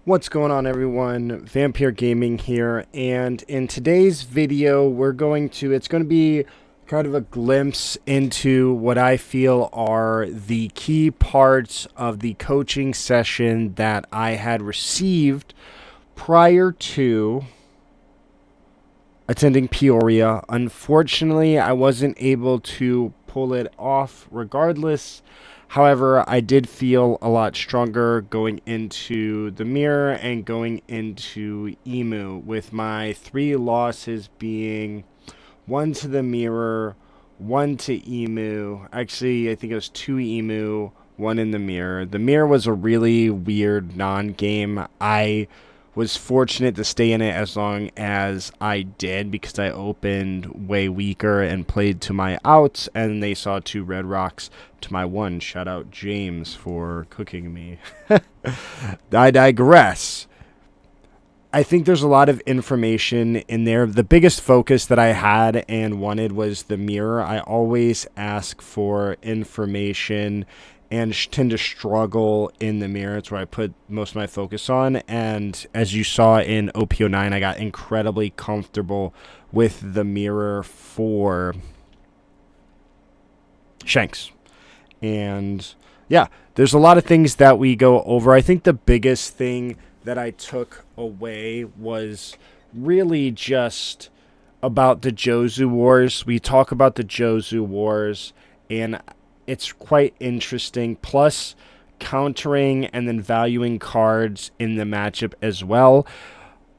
What's going on, everyone? Vampyr Gaming here, and in today's video it's going to be kind of a glimpse into what I feel are the key parts of the coaching session that I had received prior to attending Peoria. Unfortunately, I wasn't able to pull it off regardless. However, I did feel a lot stronger going into the mirror and going into Emu, with my 3 losses being 1 to the mirror, 1 to Emu. Actually, I think it was 2 Emu, 1 in the mirror. The mirror was a really weird non-game. I was fortunate to stay in it as long as I did because I opened way weaker and played to my outs, and they saw 2 red rocks to my 1. Shout out James for cooking me. I digress. I think there's a lot of information in there. The biggest focus that I had and wanted was the mirror. I always ask for information and tend to struggle in the mirror. It's where I put most of my focus on. And as you saw in OP09, I got incredibly comfortable with the mirror for Shanks. And yeah, there's a lot of things that we go over. I think the biggest thing that I took away was really just about the Jozu Wars. We talk about the Jozu Wars, and it's quite interesting, plus countering and then valuing cards in the matchup as well.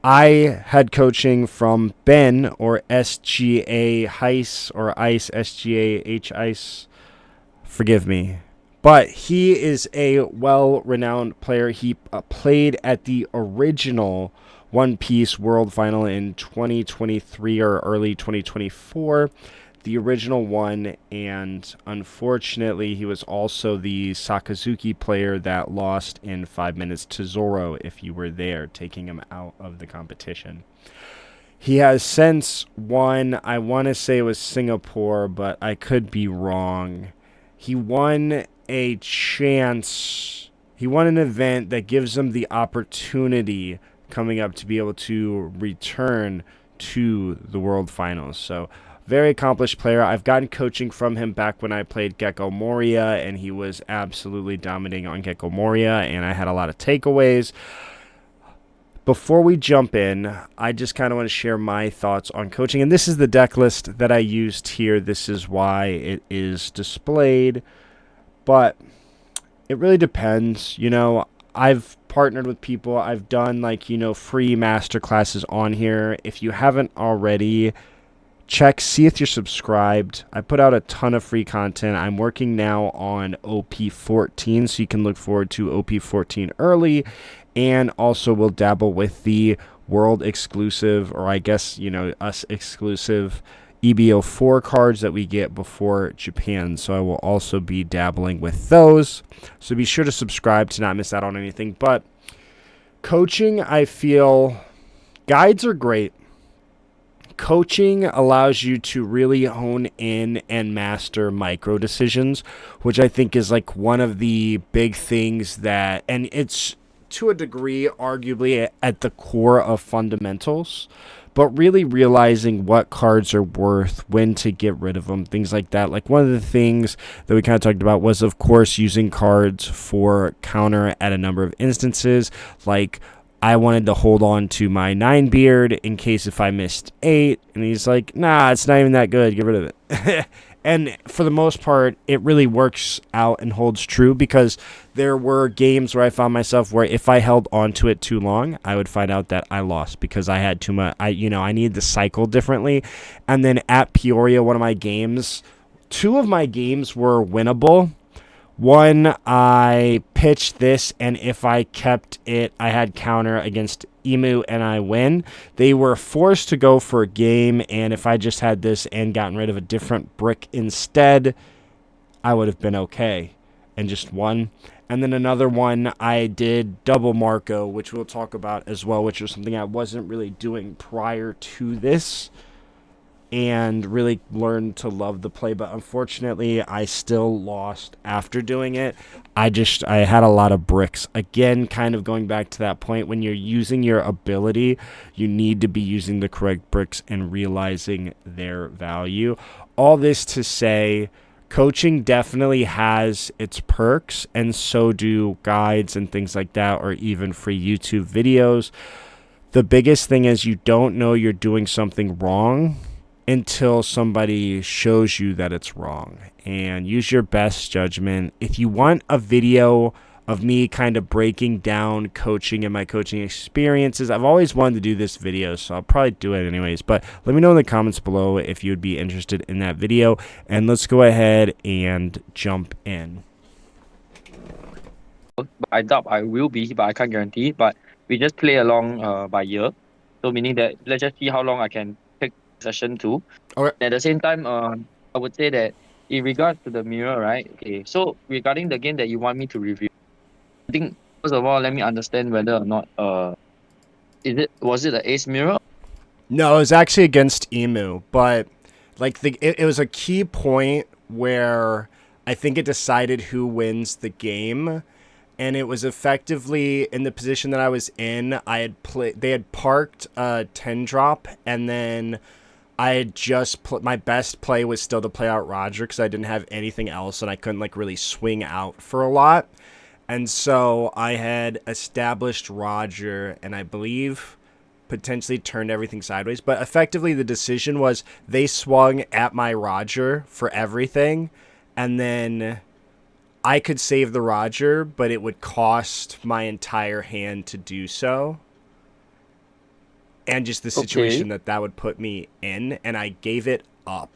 I had coaching from Ben, or SGahIce, or Ice, SGahIce. Forgive me. But he is a well-renowned player. He played at the original One Piece World Final in 2023 or early 2024. The original one, and unfortunately he was also the Sakazuki player that lost in 5 minutes to Zoro, if you were there, taking him out of the competition. He has since won, I want to say it was Singapore, but I could be wrong. He won a chance, he won an event that gives him the opportunity coming up to be able to return to the World Finals. So very accomplished player. I've gotten coaching from him back when I played Gecko Moria, and he was absolutely dominating on Gecko Moria, and I had a lot of takeaways. Before we jump in, I just kind of want to share my thoughts on coaching, and this is the deck list that I used here. This is why it is displayed, but it really depends. You know, I've partnered with people. I've done, like, you know, free master classes on here. If you haven't already, check, see if you're subscribed. I put out a ton of free content. I'm working now on OP14, so you can look forward to OP14 early, and also we'll dabble with the world exclusive, or I guess, you know, us exclusive EBO4 cards that we get before Japan. So I will also be dabbling with those. So be sure to subscribe to not miss out on anything. But coaching, I feel guides are great. Coaching allows you to really hone in and master micro decisions, which I think is like one of the big things that, and it's to a degree arguably at the core of fundamentals, but really realizing what cards are worth, when to get rid of them, things like that. Like one of the things that we kind of talked about was, of course, using cards for counter at a number of instances. Like, I wanted to hold on to my 9-beard in case if I missed 8. And he's like, nah, it's not even that good. Get rid of it. And for the most part, it really works out and holds true, because there were games where I found myself where if I held on to it too long, I would find out that I lost because I had too much. I needed to cycle differently. And then at Peoria, 2 of my games were winnable. One, I pitched this, and if I kept it, I had counter against Emu, and I win. They were forced to go for a game, and if I just had this and gotten rid of a different brick instead, I would have been okay and just won. And then another one, I did double Marco, which we'll talk about as well, which was something I wasn't really doing prior to this. and really learned to love the play. But unfortunately, I still lost after doing it. I had a lot of bricks. Again, kind of going back to that point, when you're using your ability, you need to be using the correct bricks and realizing their value. All this to say, coaching definitely has its perks, and so do guides and things like that, or even free YouTube videos. The biggest thing is you don't know you're doing something wrong until somebody shows you that it's wrong, and use your best judgment. If you want a video of me kind of breaking down coaching and my coaching experiences, I've always wanted to do this video, so I'll probably do it anyways. But let me know in the comments below if you would be interested in that video, and let's go ahead and jump in. I doubt I will be, but I can't guarantee. But we just play along by ear. So meaning that let's just see how long I can take session to. Okay. At the same time, I would say that in regards to the mirror, right? Okay. So regarding the game that you want me to review, I think first of all, let me understand whether or not was it the ace mirror? No, it was actually against Emu, but like it was a key point where I think it decided who wins the game. And it was effectively in the position that I was in. They had parked a 10 drop, and then I had just my best play was still to play out Roger because I didn't have anything else, and I couldn't like really swing out for a lot. And so I had established Roger, and I believe potentially turned everything sideways. But effectively, the decision was they swung at my Roger for everything, and then I could save the Roger, but it would cost my entire hand to do so. And just the situation that would put me in, and I gave it up.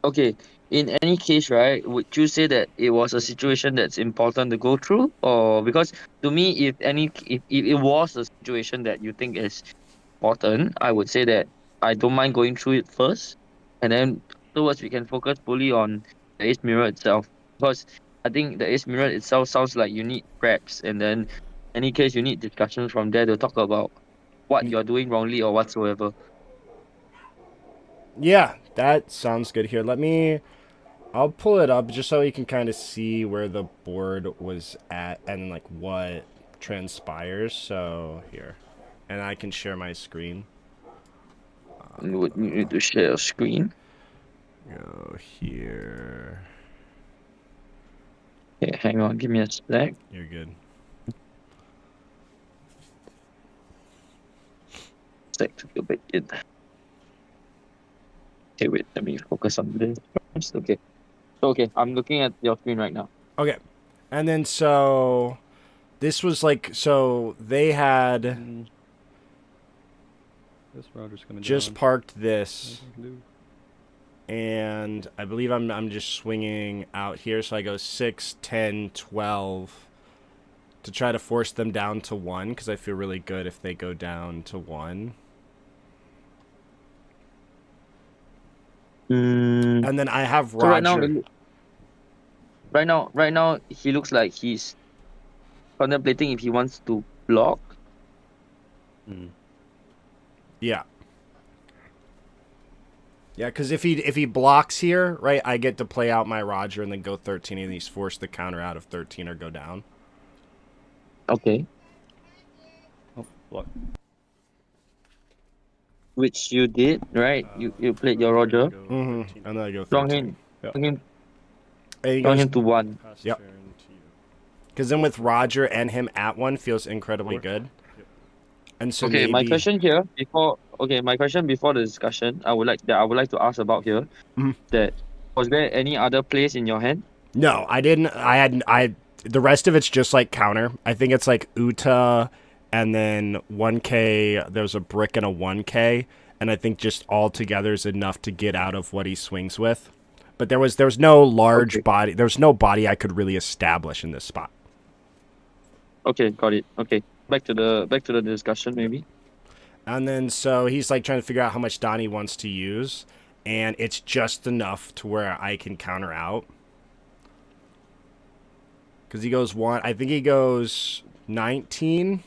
Okay. In any case, right, would you say that it was a situation that's important to go through? Or because to me, if it was a situation that you think is important, I would say that I don't mind going through it first, and then afterwards we can focus fully on the ace mirror itself. Because I think the ace mirror itself sounds like you need preps, and then in any case you need discussions from there to talk about what you're doing wrongly or whatsoever. Yeah, that sounds good. Here, I'll pull it up just so you can kind of see where the board was at and like what transpires. So here, and I can share my screen. You would need to share a screen. Go here. Okay, hang on, give me a sec. You're good. Sec to go back in. Okay, wait, let me focus on this first. Okay. Okay, I'm looking at your screen right now. Okay. And then so this was like, so they had This Roger's coming just down. parked this, and I believe I'm just swinging out here, so I go 6, 10, 12 to try to force them down to 1, because I feel really good if they go down to 1. And then I have Roger. So right now, he looks like he's contemplating if he wants to block. Yeah. Yeah, because if he blocks here, right, I get to play out my Roger and then go 13, and he's forced to counter out of 13 or go down. Okay. Oh, block. Which you did, right? You played your Roger. And then I go 13. Strong him. And he Strong goes, him to 1. Yep. Because then with Roger and him at 1 feels incredibly good. And so Okay, my question here before the discussion, I would like to ask about here that was there any other plays in your hand? No, I didn't. The rest of it's just like counter. I think it's like Uta, and then 1K. There's a brick and a 1K, and I think just all together is enough to get out of what he swings with. But there was no large body. There was no body I could really establish in this spot. Okay, got it. Okay, back to the discussion maybe. And then so he's like trying to figure out how much Donnie wants to use, and it's just enough to where I can counter out. Because he goes 1, I think he goes 19.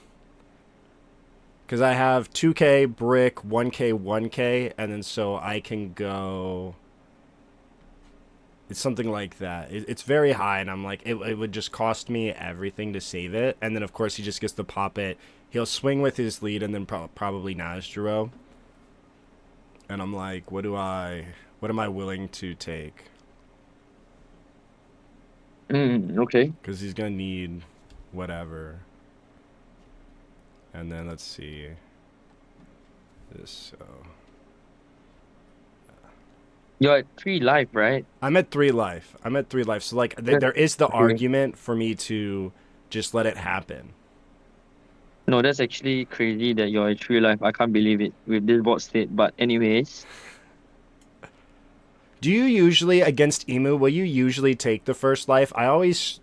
Because I have 2K, brick, 1K, 1K, and then so I can go. It's something like that. It's very high, and I'm like, it would just cost me everything to save it. And then, of course, he just gets to pop it. He'll swing with his lead and then probably Nasdro. And I'm like, what am I willing to take? Okay. Because he's going to need whatever. And then let's see. This, so. You're at 3 life, right? I'm at 3 life. So, like, there is the argument for me to just let it happen. No, that's actually crazy that you're at 3 life. I can't believe it with this board state. But anyways, Do you usually, against Emu, will you usually take the first life? I always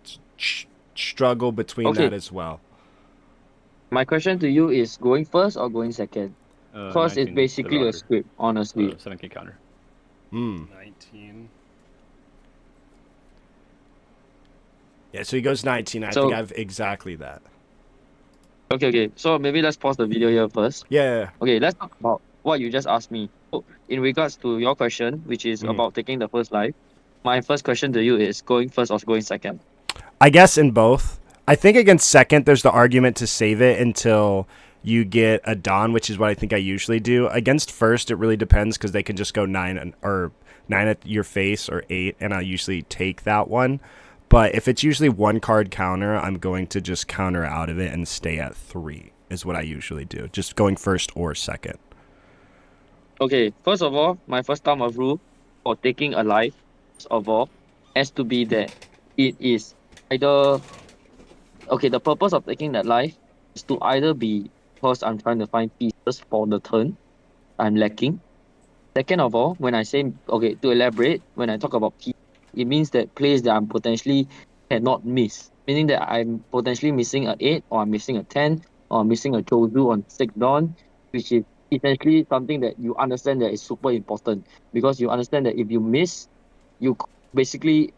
struggle between Okay. that as well. my question to you is going first or going second? Because it's 19 basically a Dagger. script, honestly. 7K counter. 19. Yeah, so he goes 19. I So- think I have exactly that. Okay. So maybe let's pause the video here first. Yeah. Okay, let's talk about what you just asked me. So, in regards to your question, which is about taking the first life, my first question to you is going first or going second? I guess in both. I think against second, there's the argument to save it until you get a Dawn, which is what I think I usually do. Against first, it really depends because they can just go 9 at your face or 8, and I usually take that one. But if it's usually 1 card counter, I'm going to just counter out of it and stay at 3 is what I usually do. Just going first or second. Okay, first of all, my first time of rule for taking a life, first of all, has to be that it is either okay. The purpose of taking that life is to either be because I'm trying to find pieces for the turn I'm lacking. Second of all, when I say okay, to elaborate, when I talk about pieces, it means that plays that I'm potentially cannot miss. Meaning that I'm potentially missing a 8 or I'm missing a 10 or I'm missing a Jozu on 6 Dawn, which is essentially something that you understand that is super important because you understand that if you miss, you basically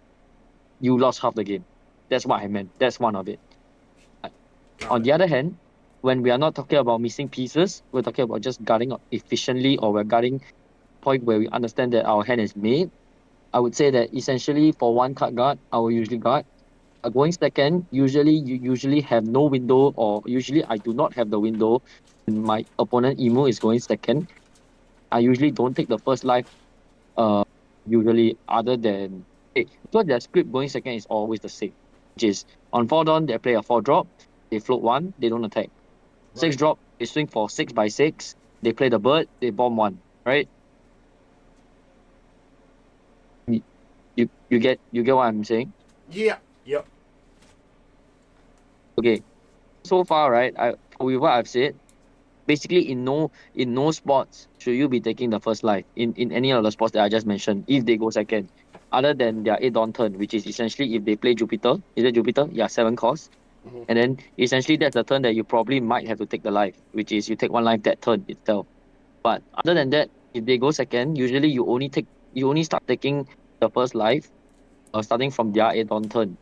you lost half the game. That's what I meant. That's one of it. On the other hand, when we are not talking about missing pieces, we're talking about just guarding efficiently or we're guarding point where we understand that our hand is made. I would say that essentially for 1 card guard, I will usually guard. Going second, usually you usually have no window, or usually I do not have the window. When my opponent Emu is going second, I usually don't take the first life. Usually other than because their script going second is always the same, which is on 4 Dawn they play a 4 drop, they float 1, they don't attack. 6 drop, they swing for 6 by 6, they play the bird, they bomb 1, right? You get what I'm saying? Yeah. Yep. Okay. So far, right, with what I've said, basically in no sports should you be taking the first life in any of the sports that I just mentioned if they go second, other than their 8 Dawn turn, which is essentially if they play Jupiter. Is it Jupiter? Yeah, 7 cost. And then essentially that's the turn that you probably might have to take the life, which is you take 1 life that turn itself. But other than that, if they go second, usually you only start taking the first life starting from their 8 Dawn turn.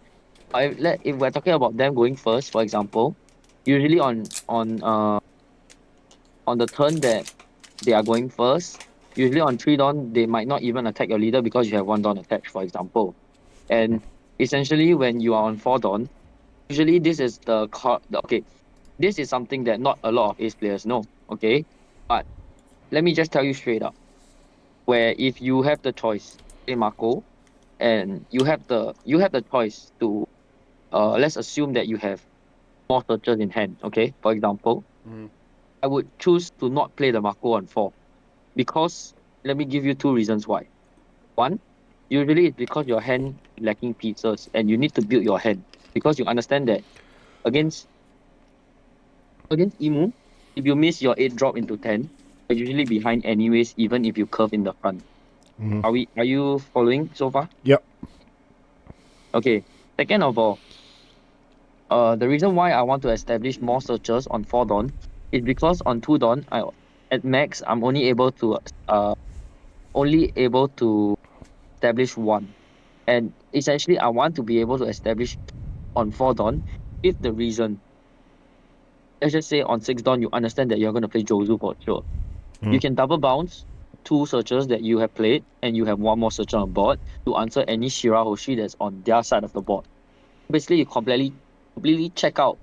If we're talking about them going first, for example, usually on the turn that they are going first, usually on 3 Dawn, they might not even attack your leader because you have 1 Dawn attached, for example. And essentially, when you are on 4 Dawn, usually this is this is something that not a lot of ace players know, okay? But let me just tell you straight up, where if you have the choice, play Marco, and you have the choice to, let's assume that you have more searches in hand, okay? For example, I would choose to not play the Marco on 4 because let me give you 2 reasons why. One, usually it's because your hand lacking pieces and you need to build your hand because you understand that against Emu, if you miss your 8 drop into 10, you're usually behind anyways, even if you curve in the front. Are you following so far? Yep. Okay. Second of all, the reason why I want to establish more searches on 4 Dawn is because on 2 Dawn, at max I'm only able to establish 1. And essentially I want to be able to establish on 4 Dawn with the reason let's just say on 6 dawn, you understand that you're going to play Jozu for sure. You can double bounce 2 searchers that you have played, and you have 1 more searcher on board to answer any Shirahoshi that's on their side of the board. Basically, you completely check out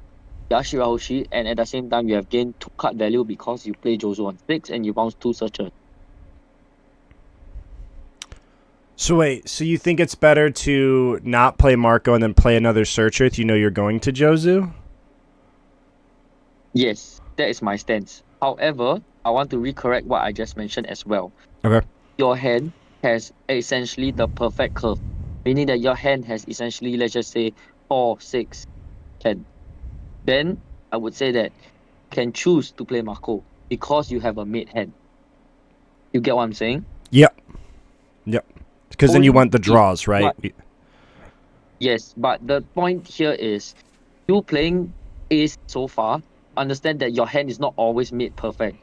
their Shirahoshi, and at the same time, you have gained 2 card value because you play Jozu on 6 and you bounce 2 searchers. So wait, so you think it's better to not play Marco and then play another searcher if you know you're going to Jozu? Yes, that is my stance. However, I want to recorrect what I just mentioned as well. Okay. Your hand has essentially the perfect curve, meaning that your hand has essentially, let's just say, 4, 6, 10. Then I would say that you can choose to play Marco because you have a made hand. You get what I'm saying? Yep. Because then you Only want the if- draws, right? Yes, but the point here is you playing ace so far, understand that your hand is not always made perfect.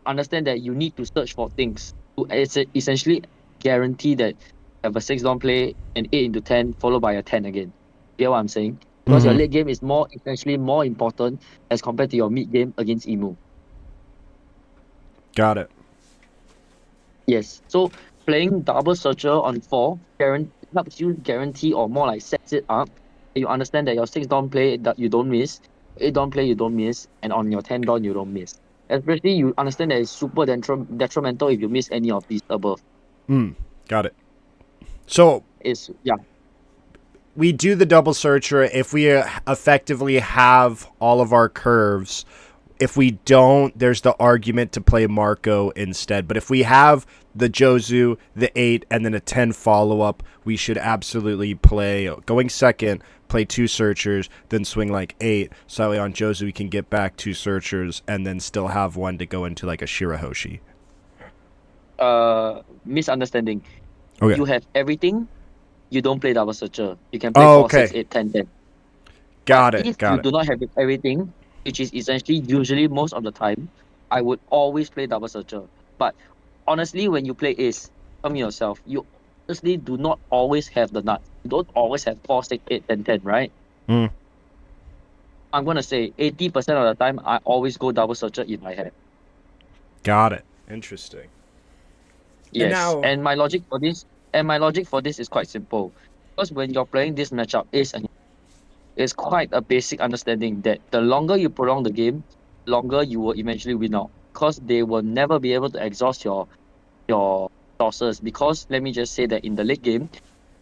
Understand that you need to search for things to essentially guarantee that you have a 6 down play, an 8 into 10, followed by a 10 again. Get what I'm saying? Because your Mhm. late game is essentially more important as compared to your mid game against Emu. Got it. Yes. So playing double searcher on 4 helps you guarantee, or more like sets it up. You understand that your 6 down play that you don't miss, 8 down play you don't miss, and on your 10 down you don't miss. Especially you understand that it's super detrimental if you miss any of these above. Got it. So Yeah. we do the double searcher if we effectively have all of our curves. If we don't, there's the argument to play Marco instead. But if we have the Jozu, the 8, and then a 10 follow-up, we should absolutely play, going second, play 2 searchers, then swing like 8. So that way on Jozu we can get back 2 searchers and then still have one to go into like a Shirahoshi. Misunderstanding. Okay. You have everything, you don't play double searcher. You can play Oh, 4, okay. 6, 8, 10, 10. Got But it. if Got you it. do not have everything, which is essentially usually most of the time, I would always play double searcher. But honestly, when you play ace, tell me yourself, you honestly do not always have the nuts. You don't always have 4, 6, 8, 10, 10, right? Mm. I'm gonna say 80% of the time I always go double searcher if I have. Got it. Interesting. Yes. And now, My logic for this is quite simple. Because when you're playing this matchup, ace and it's quite a basic understanding that the longer you prolong the game, longer you will eventually win out. Because they will never be able to exhaust your resources. Because let me just say that in the late game,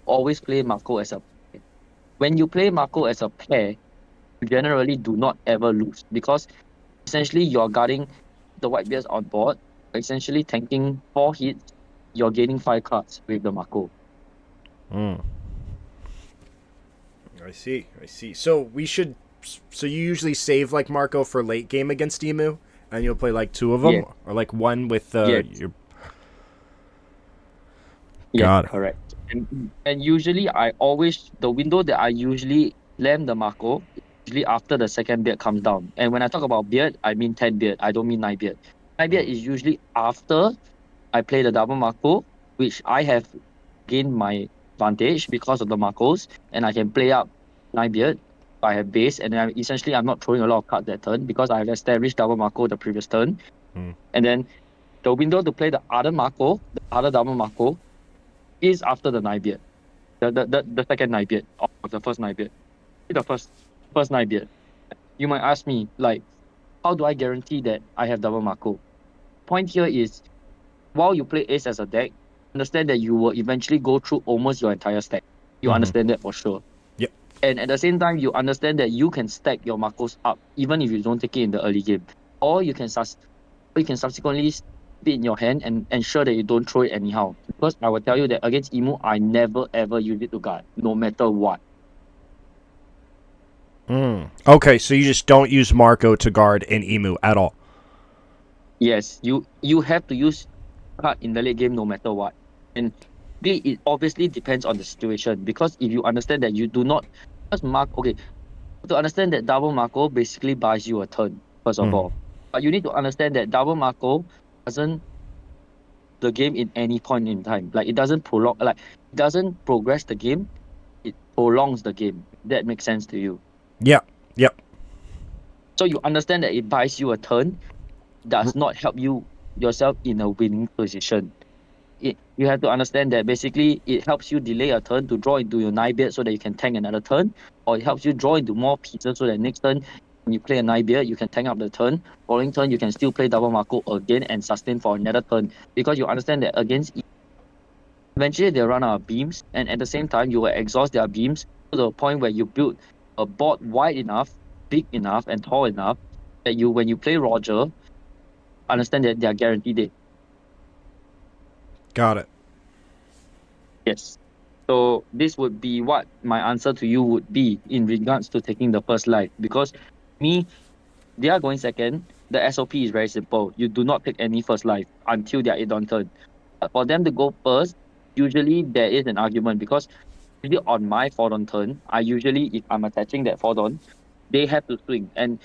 always play Marco as a pair. When you play Marco as a pair, you generally do not ever lose. Because essentially you're guarding the Whitebeards on board, essentially tanking 4 hits, you're gaining 5 cards with the Marco. I see. So we should. So you usually save like Marco for late game against Emu, and you'll play like 2 of them, Yeah. or like one with Yes. your. Yeah, Got it. correct. And usually the window that I usually land the Marco is usually after the second beard comes down. And when I talk about beard, I mean 10 beard. I don't mean 9 beard. 9 beard is usually after I play the double Marco, which I have gained my advantage because of the Marcos, and I can play up 9 beard. I have base, and I'm not throwing a lot of cards that turn because I have established double Marco the previous turn. And then the window to play the other Marco, the other double Marco, is after the 9 beard. The second 9 beard or the first 9 beard. The first 9 beard. You might ask me, like, how do I guarantee that I have double Marco? Point here is, while you play ace as a deck, understand that you will eventually go through almost your entire stack. You understand that for sure. Yep. And at the same time, you understand that you can stack your Marcos up even if you don't take it in the early game. Or you can subsequently be in your hand and ensure that you don't throw it anyhow. Because I will tell you that against Emu, I never ever use it to guard, no matter what. Okay, so you just don't use Marco to guard in Emu at all. Yes, you have to use card in the late game no matter what. And it obviously depends on the situation. Because if you understand that you do not to understand that double Marco basically buys you a turn, first of all. But you need to understand that double Marco doesn't the game in any point in time. Like it doesn't progress the game, it prolongs the game. That makes sense to you. Yep. So you understand that it buys you a turn, does not help you yourself in a winning position. You have to understand that basically it helps you delay a turn to draw into your 9 beard so that you can tank another turn, or it helps you draw into more pieces so that next turn when you play a 9 beard you can tank up the turn. Following turn you can still play double Marco again and sustain for another turn, because you understand that against eventually they'll run out of beams, and at the same time you will exhaust their beams to the point where you build a board wide enough, big enough, and tall enough that you, when you play Roger, understand that they are guaranteed dead. Got it. Yes. So this would be what my answer to you would be in regards to taking the first life. Because me, they are going second. The SOP is very simple. You do not take any first life until they are 8 on turn. But for them to go first, usually there is an argument, because usually on my 4 on turn, I usually, if I'm attaching that 4 on, they have to swing. And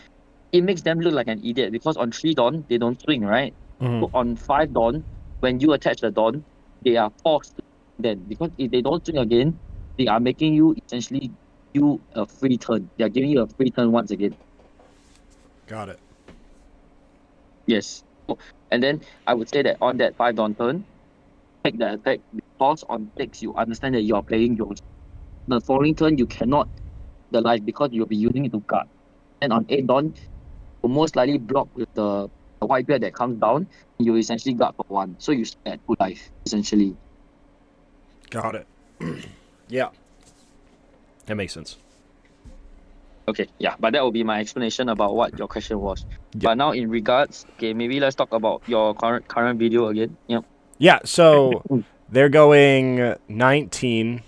it makes them look like an idiot, because on 3 dawn, they don't swing, right? So on 5 dawn, when you attach the dawn, they are forced to then, because if they don't swing again, they are making you essentially you a free turn. They are giving you a free turn once again. Got it. Yes. And then I would say that on that 5 dawn turn, take the attack, because on 6 you understand that you are playing yours. The following turn you cannot the life because you'll be using it to guard. And on 8 dawn, will most likely block with the white bear that comes down. You essentially guard for 1, so you stay at 2 life essentially. Got it. Yeah. That makes sense. Okay, yeah, but that will be my explanation about what your question was. Yeah. But now in regards, okay, maybe let's talk about your current video again. Yep. Yeah, so they're going 19.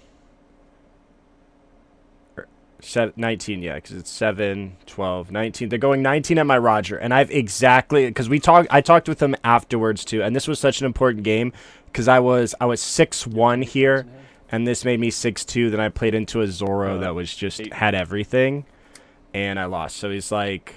19, yeah, because it's 7, 12, 19. They're going 19 at my Roger, and I've exactly, because I talked with them afterwards too, and this was such an important game because I was 6-1 here, and this made me 6-2. Then I played into a Zoro that was just had everything, and I lost. So he's like,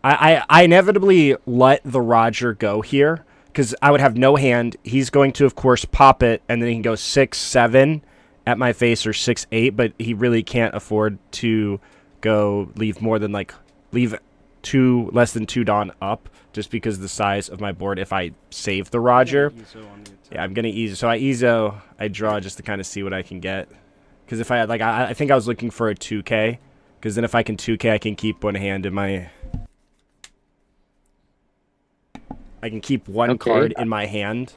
I inevitably let the Roger go here because I would have no hand. He's going to, of course, pop it, and then he can go 6-7 at my face, or 6-8, but he really can't afford to leave less than 2 Dawn up, just because of the size of my board. If I save the Roger, yeah, I'm gonna Ezo. So I draw just to kind of see what I can get, because if I think I was looking for a 2K, because then if I can 2K, I can keep one hand in my. I can keep one card in my hand.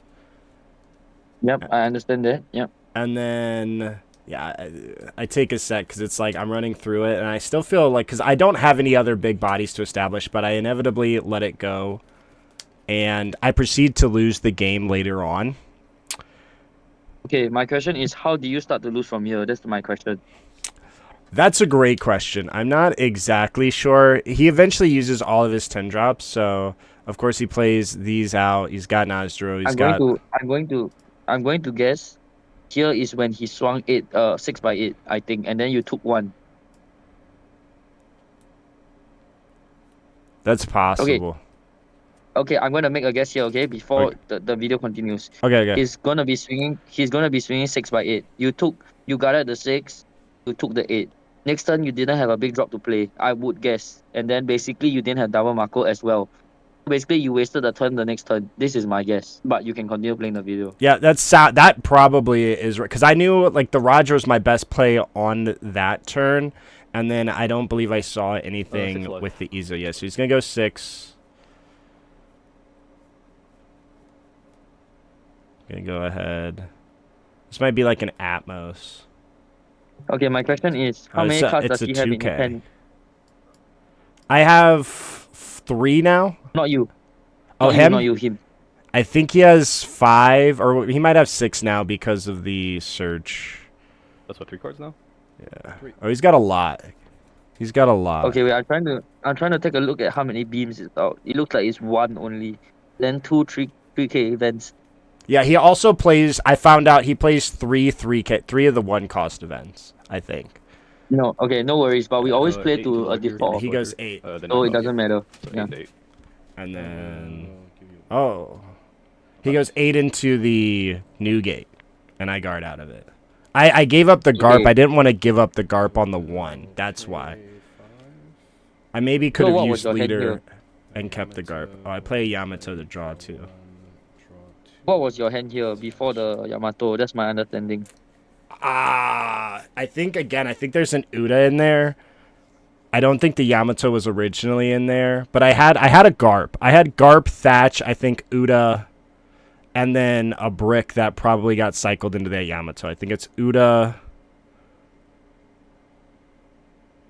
Yep, I understand that. Yep. And then, yeah, I take a set because it's like I'm running through it, and I still feel like, because I don't have any other big bodies to establish, but I inevitably let it go, and I proceed to lose the game later on. Okay, my question is, how do you start to lose from here? That's my question. That's a great question. I'm not exactly sure. He eventually uses all of his 10 drops, so of course he plays these out. He's got Nozdro. I'm going to guess. Here is when he swung 6 by 8, I think, and then you took 1. That's possible. Okay, I'm gonna make a guess here. Okay, before the video continues. Okay. He's gonna be swinging 6 by 8. You guarded the 6. You took the 8. Next turn you didn't have a big drop to play, I would guess, and then basically you didn't have double Marco as well. Basically, you wasted the turn the next turn. This is my guess, but you can continue playing the video. Yeah, that probably is right, because I knew like the Roger was my best play on that turn, and then I don't believe I saw anything with the Ezo yet. So he's gonna go 6. Gonna go ahead. This might be like an Atmos. Okay, my question is, how many cards does he have in his hand? I have 3 now. Not you. Oh, him? Not you, him. I think he has 5, or he might have 6 now because of the search. That's what, 3 cards now? Yeah. 3. Oh, he's got a lot. He's got a lot. Okay, wait. I'm trying to take a look at how many beams it's out. It looks like it's 1 only. Then 2, 3K events. Yeah, he also plays. I found out he plays 3K, 3 of the 1 cost events, I think. No, okay, no worries. But we always play to a default. He goes 8. So it doesn't matter. So yeah. 8. And then, he goes 8 into the new gate, and I guard out of it. I gave up the Garp. I didn't want to give up the Garp on the 1. That's why. I maybe could So have what was used your hand leader here? and kept the Garp. Oh, I play a Yamato to draw too. What was your hand here before the Yamato? That's my understanding. I think there's an Uda in there. I don't think the Yamato was originally in there, but I had a Garp. I had Garp, Thatch, I think Uda, and then a brick that probably got cycled into that Yamato. I think it's Uda,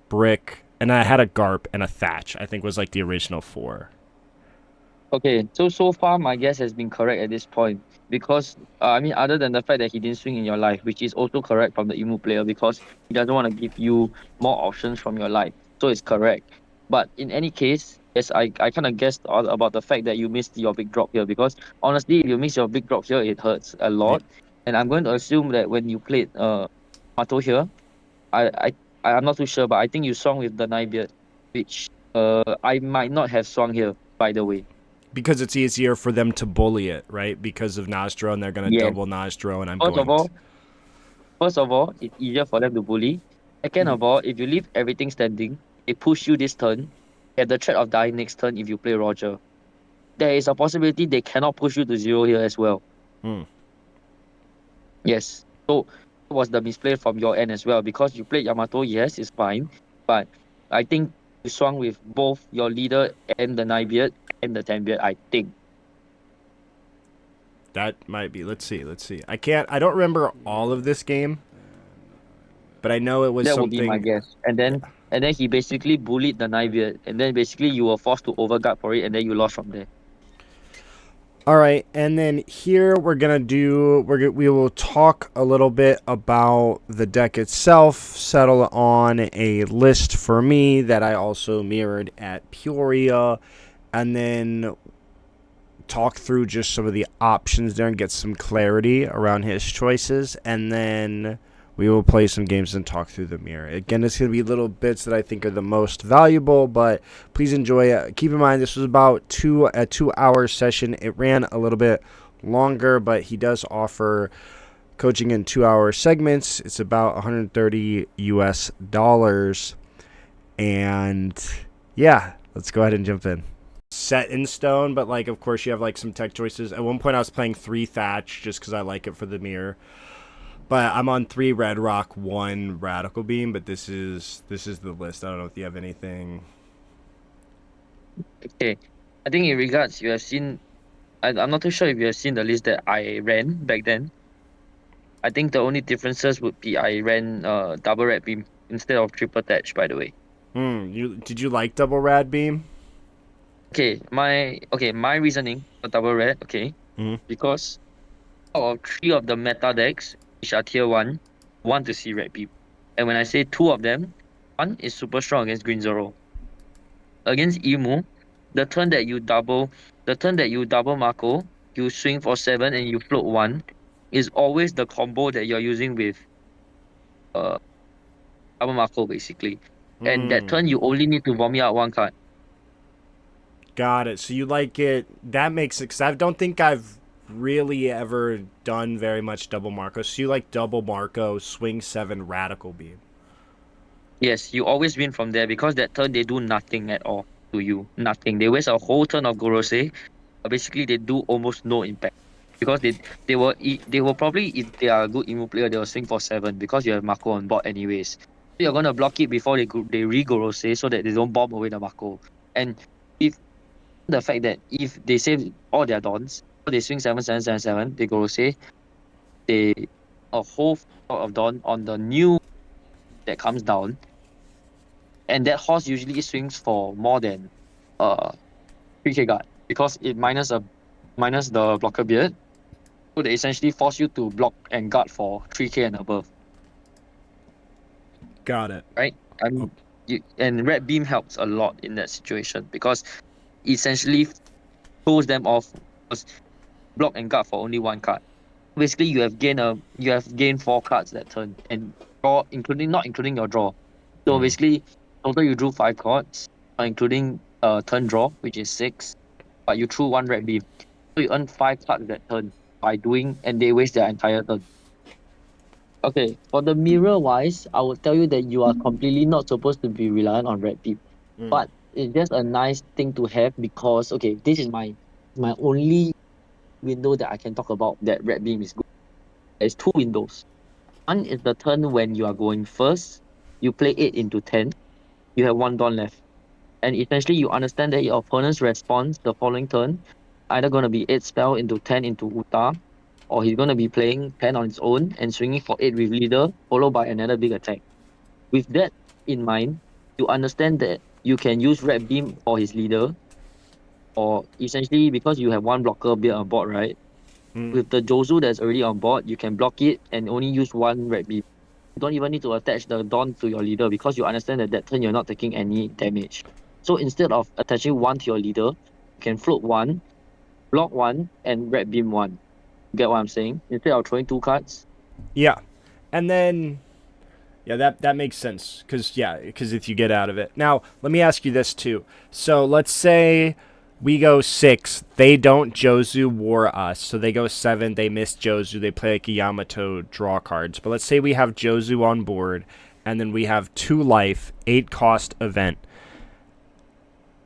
brick, and I had a Garp and a Thatch. I think was like the original 4. Okay, so far my guess has been correct at this point because I mean, other than the fact that he didn't swing in your life, which is also correct from the Emu player because he doesn't want to give you more options from your life, so it's correct. But in any case, yes, I kind of guessed about the fact that you missed your big drop here because honestly, if you miss your big drop here, it hurts a lot. And I'm going to assume that when you played Mato here, I I I'm not too sure, but I think you swung with the Nibeard, which I might not have swung here, by the way. Because it's easier for them to bully it, right? Because of Nostro, and they're going to Yes. double Nostro, and I'm First of going all, first of all, it's easier for them to bully. Second of all, if you leave everything standing, they push you this turn, at the threat of dying next turn if you play Roger. There is a possibility they cannot push you to 0 here as well. Hmm. Yes. So it was the misplay from your end as well because you played Yamato, yes, it's fine. But I think you swung with both your leader and the Nibeard and the Tenbeard, I think. That might be. Let's see. I don't remember all of this game, but I know it was That would be my something. guess. And then he basically bullied the Nibeard, and then basically you were forced to overguard for it, and then you lost from there. All right, and then here we will talk a little bit about the deck itself, settle on a list for me that I also mirrored at Peoria, and then talk through just some of the options there and get some clarity around his choices, and then we will play some games and talk through the mirror. Again, it's going to be little bits that I think are the most valuable, but please enjoy it. Keep in mind, this was about a 2-hour session. It ran a little bit longer, but he does offer coaching in 2-hour segments. It's about $130 US. And yeah, let's go ahead and jump in. Set in stone, but like, of course, you have like some tech choices. At one point, I was playing 3 Thatch just because I like it for the mirror. But I'm on 3 Red Rock, 1 Radical Beam. But this is the list. I don't know if you have anything. Okay. I think in regards, you have seen. I'm not too sure if you have seen the list that I ran back then. I think the only differences would be I ran double red beam instead of triple thatch, by the way. Did you like double Rad Beam? Okay, my reasoning for double red, okay, because out of 3 of the meta decks, which are tier 1, want to see red beam. And when I say 2 of them, 1 is super strong against Green Zoro. Against Emu, the turn that you double Mako, you swing for 7 and you float 1, is always the combo that you're using with double Mako basically. And that turn you only need to vomit out 1 card. Got it. So you like it. That makes it, because I don't think I've really ever done very much double Marco. So you like double Marco, swing 7, Radical Beam. Yes, you always win from there because that turn they do nothing at all to you. Nothing. They waste a whole turn of Gorosei. Basically, they do almost no impact because they will probably, if they are a good Emu player, they will swing for 7 because you have Mako on board anyways. So you're gonna block it before they re-Gorosei so that they don't bomb away the Mako. And if the fact that if they save all their dons, so they swing 7, they Gorosei, they a whole lot of don on the new that comes down, and that horse usually swings for more than 3k guard because it minus the blocker beard, so they essentially force you to block and guard for 3k and above. Got it. Right? I mean, and red beam helps a lot in that situation because it essentially throws them off because block and guard for only 1 card. Basically, you have gained 4 cards that turn and draw, not including your draw. So basically, total you drew 5 cards, including turn draw, which is 6, but you threw 1 red beam. So you earn 5 cards that turn by doing, and they waste their entire turn. Okay, for the mirror wise, I would tell you that you are completely not supposed to be reliant on red beam But it's just a nice thing to have because this is my only window that I can talk about that red beam is good. There's two windows. One is the turn when you are going first. You play 8 into 10. You have 1 dawn left. And essentially you understand that your opponent's response the following turn either gonna be 8 spell into 10 into Uta, or he's gonna be playing 10 on its own and swinging for 8 with leader, followed by another big attack. With that in mind, you understand that you can use red beam for his leader, or essentially because you have one blocker built on board, right? With the Jozu that's already on board, you can block it and only use one red beam. You don't even need to attach the Dawn to your leader because you understand that turn you're not taking any damage. So instead of attaching one to your leader, you can float one, block one, and red beam one. Get what I'm saying? Instead of throwing 2 cards. Yeah. And then that makes sense because if you get out of it. Now, let me ask you this too. So let's say we go 6, they don't Jozu War us, so they go 7, they miss Jozu, they play like a Yamato, draw cards. But let's say we have Jozu on board, and then we have 2 life, 8 cost event.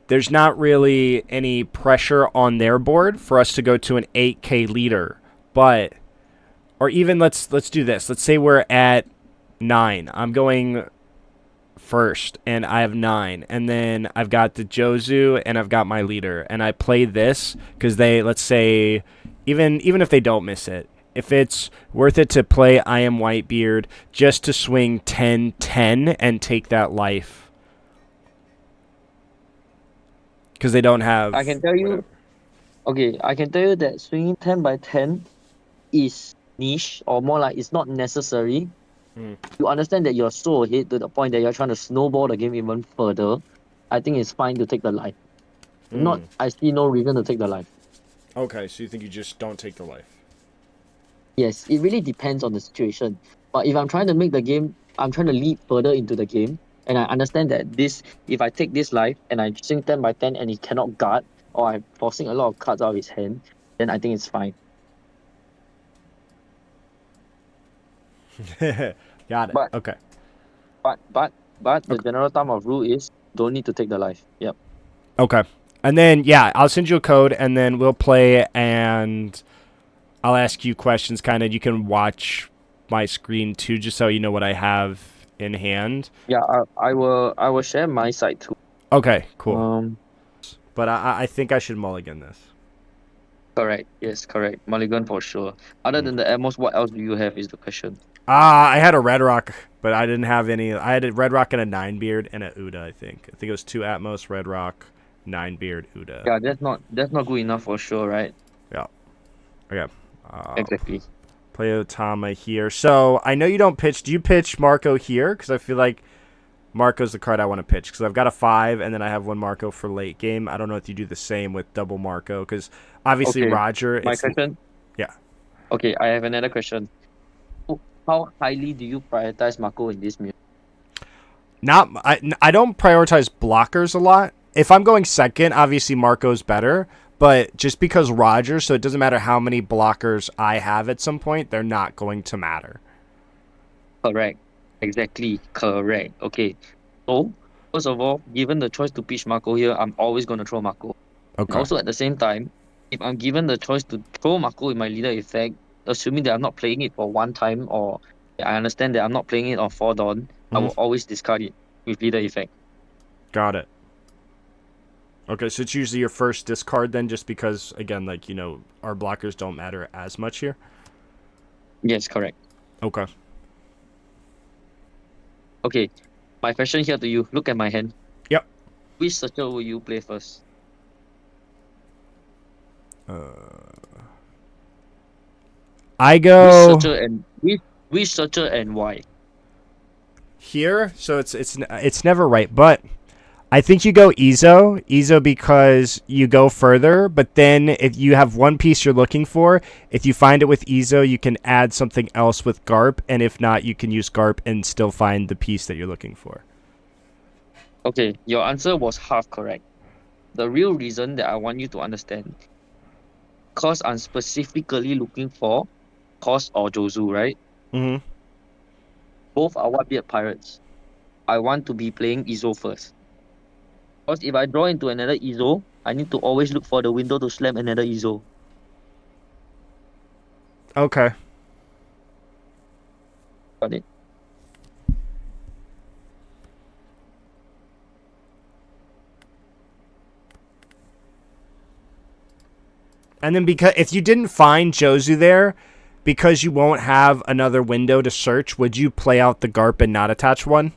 There's not really any pressure on their board for us to go to an 8k leader, but or even let's do this. Let's say we're at 9. I'm going first, and I have 9, and then I've got the Jozu, and I've got my leader, and I play this because they, let's say, even if they don't miss it, if it's worth it to play I Am Whitebeard just to swing 10-10 and take that life because they don't have. I can tell you, I can tell you that swinging 10 by 10 is niche, or more like it's not necessary. You understand that you're so ahead to the point that you're trying to snowball the game even further. I think it's fine to take the life. I see no reason to take the life. Okay, so you think you just don't take the life? Yes, it really depends on the situation. But if I'm trying to make the game, I'm trying to lead further into the game, and I understand that if I take this life and I swing 10 by 10 and he cannot guard, or I'm forcing a lot of cards out of his hand, then I think it's fine. Got it. But, okay. But the general thumb of rule is don't need to take the life. Yep. Okay. And then, I'll send you a code, and then we'll play, and I'll ask you questions, kind of. You can watch my screen, too, just so you know what I have in hand. Yeah, I will share my side, too. Okay, cool. But I think I should mulligan this. Correct. Yes, correct. Mulligan for sure. Other than the Amos, what else do you have is the question. I had a Red Rock, but I didn't have any. I had a Red Rock and a 9-beard and a Uda, I think. I think it was 2 Atmos, Red Rock, 9-beard, Uda. Yeah, that's not good enough for sure, right? Yeah. Okay. Exactly. Play Otama here. So, I know you don't pitch. Do you pitch Marco here? Because I feel like Marco's the card I want to pitch. Because I've got a 5, and then I have 1 Marco for late game. I don't know if you do the same with double Marco. Because obviously Roger... My question? Yeah. Okay, I have another question. How highly do you prioritize Marco in this mute? I don't prioritize blockers a lot. If I'm going second, obviously Marco's better. But just because Roger, so it doesn't matter how many blockers I have at some point, they're not going to matter. Correct. Exactly. Correct. Okay. So, first of all, given the choice to pitch Marco here, I'm always going to throw Marco. Okay. And also at the same time, if I'm given the choice to throw Marco in my leader effect, assuming that I'm not playing it for one time, or I understand that I'm not playing it on 4 Dawn, I will always discard it with leader effect. Got it. Okay, so it's usually your first discard then, just because, again, like, our blockers don't matter as much here? Yes, correct. Okay. Okay, my question here to you, look at my hand. Yep. Which searcher will you play first? I go... Which searcher and why? Here, so it's never right, but... I think you go Izo because you go further, but then if you have one piece you're looking for, if you find it with Izo, you can add something else with Garp, and if not, you can use Garp and still find the piece that you're looking for. Okay, your answer was half correct. The real reason that I want you to understand, because I'm specifically looking for Kos or Jozu, right? Mm-hmm. Both are Whitebeard pirates. I want to be playing Izo first. Because if I draw into another EZO, I need to always look for the window to slam another EZO. Okay. Got it? And then because if you didn't find Jozu there, because you won't have another window to search, would you play out the Garp and not attach one?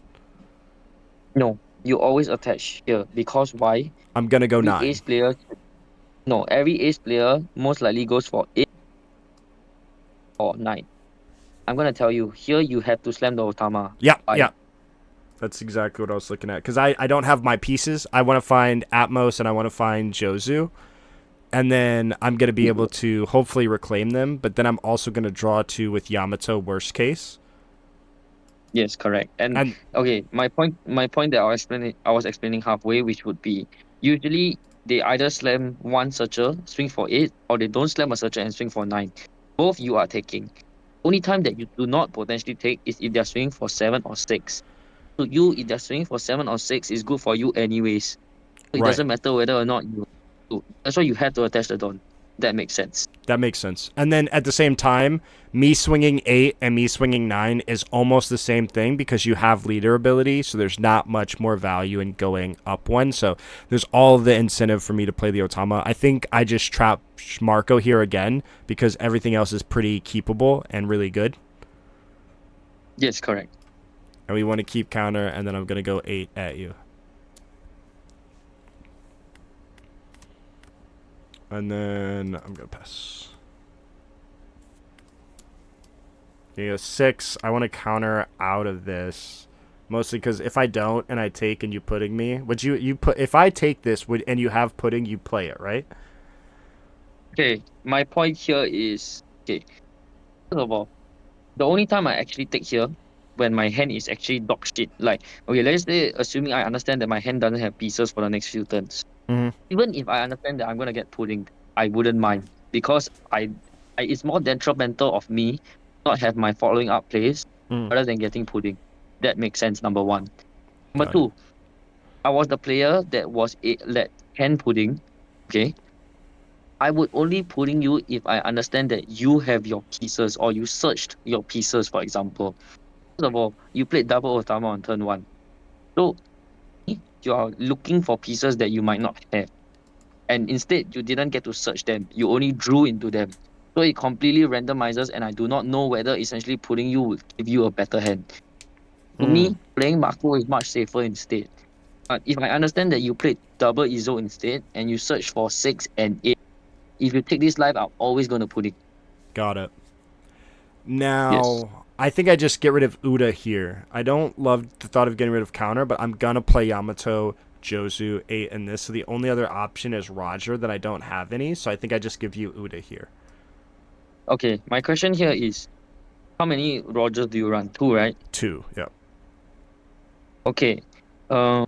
No, you always attach here. Because why? I'm gonna go Every 9. ace player, no, every ace player most likely goes for 8 or 9. I'm gonna tell you, here you have to slam the Otama. Yeah, Why? yeah. That's exactly what I was looking at. Because I don't have my pieces. I want to find Atmos and I want to find Jozu. And then I'm going to be able to hopefully reclaim them. But then I'm also going to draw 2 with Yamato, worst case. Yes, correct. And And okay, my point that I was explaining halfway, which would be usually they either slam one searcher, swing for 8, or they don't slam a searcher and swing for 9. Both you are taking. Only time that you do not potentially take is if they're swinging for 7 or 6. So you, if they're swinging for 7 or 6, is good for you anyways. So it right. doesn't matter whether or not you. So that's why you have to attach the Dawn. That makes sense. That makes sense. And then at the same time, me swinging 8 and me swinging 9 is almost the same thing because you have leader ability, so there's not much more value in going up one. So there's all the incentive for me to play the Otama. I think I just trap Marco here again because everything else is pretty keepable and really good. Yes, correct. And we want to keep counter, and then I'm going to go 8 at you. And then I'm going to pass. You go 6. I want to counter out of this. Mostly because if I don't and I take and you pudding me, would you put if I take this and you have pudding, you play it, right? Okay, my point here is okay. First of all, the only time I actually take here when my hand is actually dog shit. Like, okay, let's say assuming I understand that my hand doesn't have pieces for the next few turns. Mm-hmm. Even if I understand that I'm gonna get pudding, I wouldn't mind because I it's more detrimental of me not have my following up plays Mm. rather than getting pudding. That makes sense. Number one. Number Got it. two, I was the player that was let hand pudding. Okay, I would only pudding you if I understand that you have your pieces or you searched your pieces, for example. First of all, you played double Otama on turn 1. So you are looking for pieces that you might not have. And instead, you didn't get to search them. You only drew into them. So it completely randomizes, and I do not know whether essentially putting you would give you a better hand. To Mm. me, playing Marco is much safer instead. But if I understand that you played double Izo instead, and you search for 6 and 8, if you take this live, I'm always going to put it. Got it. Yes. Now, I think I just get rid of Uda here. I don't love the thought of getting rid of counter, but I'm going to play Yamato, Jozu, 8, and this. So the only other option is Roger that I don't have any. So I think I just give you Uda here. Okay, my question here is, how many Rogers do you run? 2, right? 2, yeah. Okay. Um.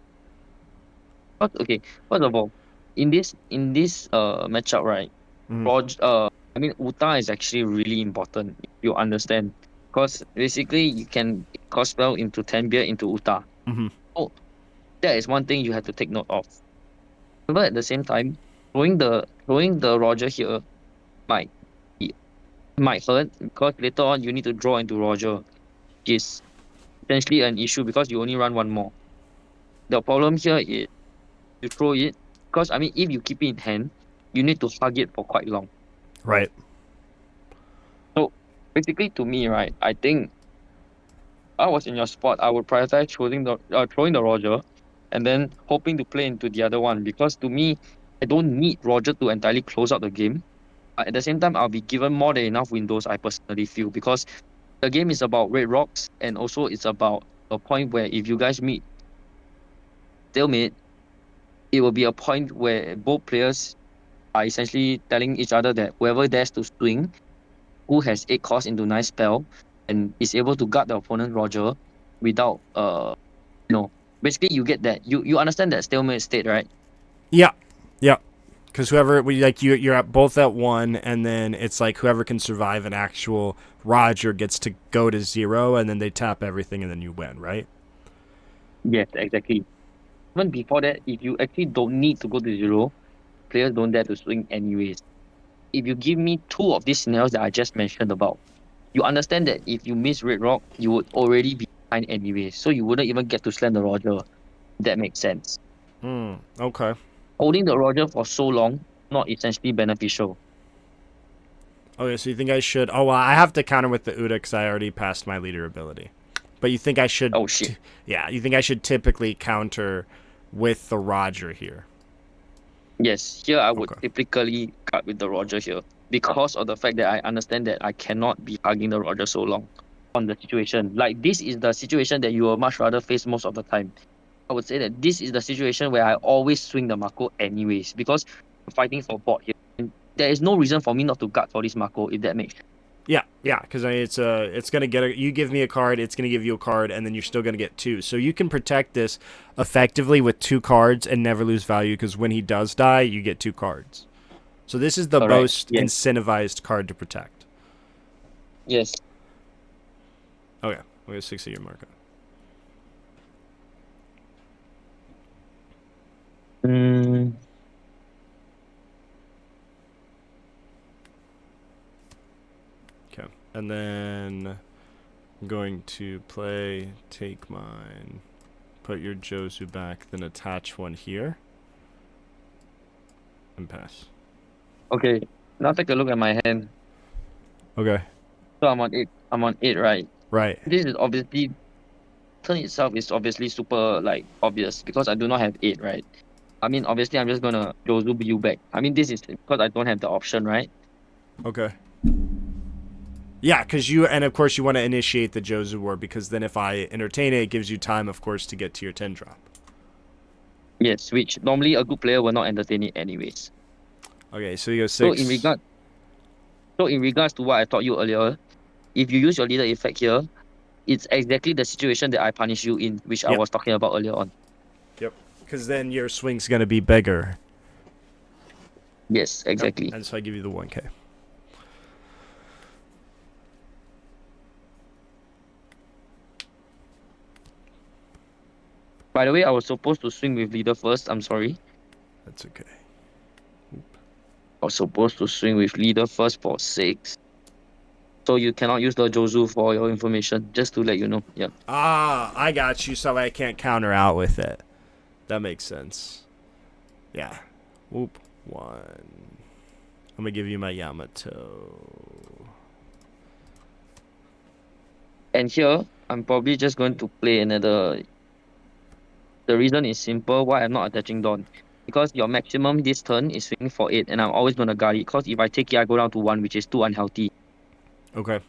Okay. First of all, in this matchup, right? Mm-hmm. I mean, Uta is actually really important. If you understand, because basically you can cast spell into 10 beer into Uta. Mm-hmm. So that is one thing you have to take note of. But at the same time, throwing the Roger here might might hurt because later on you need to draw into Roger, which is potentially an issue because you only run one more. The problem here is you throw it because I mean if you keep it in hand, you need to hug it for quite long. Right. So basically to me, right, I think I was in your spot, I would prioritize throwing the Roger and then hoping to play into the other one because to me, I don't need Roger to entirely close out the game. But at the same time, I'll be given more than enough windows, I personally feel, because the game is about red rocks and also it's about a point where if you guys meet stalemate, it will be a point where both players are essentially telling each other that whoever dares to swing, who has 8 cost into 9 spell, and is able to guard the opponent Roger without basically you get that you understand that stalemate state, right? Yeah. Yeah. Because whoever you're at both at 1, and then it's like whoever can survive an actual Roger gets to go to 0, and then they tap everything, and then you win, right? Yes, exactly. even before that, if you actually don't need to go to 0, players don't dare to swing anyways. If you give me 2 of these scenarios that I just mentioned about, you understand that if you miss Red Rock, you would already be behind anyway, so you wouldn't even get to slam the Roger. That makes sense. Okay. Holding the Roger for so long, not essentially beneficial. Okay, so you think I should... Oh, well, I have to counter with the Uda because I already passed my leader ability. But you think I should... Oh shit. Yeah, you think I should typically counter with the Roger here? Yes, here I would Okay. typically cut with the Roger here because of the fact that I understand that I cannot be hugging the Roger so long on the situation. Like, this is the situation that you will much rather face most of the time. I would say that this is the situation where I always swing the Mako anyways because I'm fighting for bot here. And there is no reason for me not to guard for this Mako, if that makes sense. Yeah, because it's gonna get you give me a card, it's gonna give you a card, and then you're still gonna get 2. So you can protect this effectively with 2 cards and never lose value because when he does die, you get 2 cards. So this is the Correct. most Yes. incentivized card to protect. Yes. Okay, we have 6 of your marker. Okay, and then I'm going to take mine, put your Jozu back, then attach one here, and pass. Okay. Now take a look at my hand. Okay. So I'm on 8. I'm on 8, right? Right. This is obviously turn itself is obviously super obvious because I do not have 8, right? I mean, obviously I'm just gonna Jozu you back. I mean, this is because I don't have the option, right? Okay. Yeah, because and of course you want to initiate the Jozu War because then if I entertain it, it gives you time, of course, to get to your 10 drop. Yes, which normally a good player will not entertain it anyways. Okay, so you go 6. So in regards to what I taught you earlier, if you use your leader effect here, it's exactly the situation that I punish you in, which I was talking about earlier on. Yep. Because then your swing's going to be bigger. Yes, exactly. Yep. And so I give you the 1k. By the way, I was supposed to swing with leader first. I'm sorry. That's okay. I was supposed to swing with leader first for 6. So you cannot use the Jozu for your information, just to let you know. Yeah. Ah, I got you, so I can't counter out with it. That makes sense. Yeah. Whoop. 1. I'm going to give you my Yamato. And here, I'm probably just going to play another... The reason is simple why I'm not attaching Dawn. Because your maximum this turn is swinging for 8, and I'm always going to guard it. Because if I take it, I go down to 1, which is too unhealthy. Okay.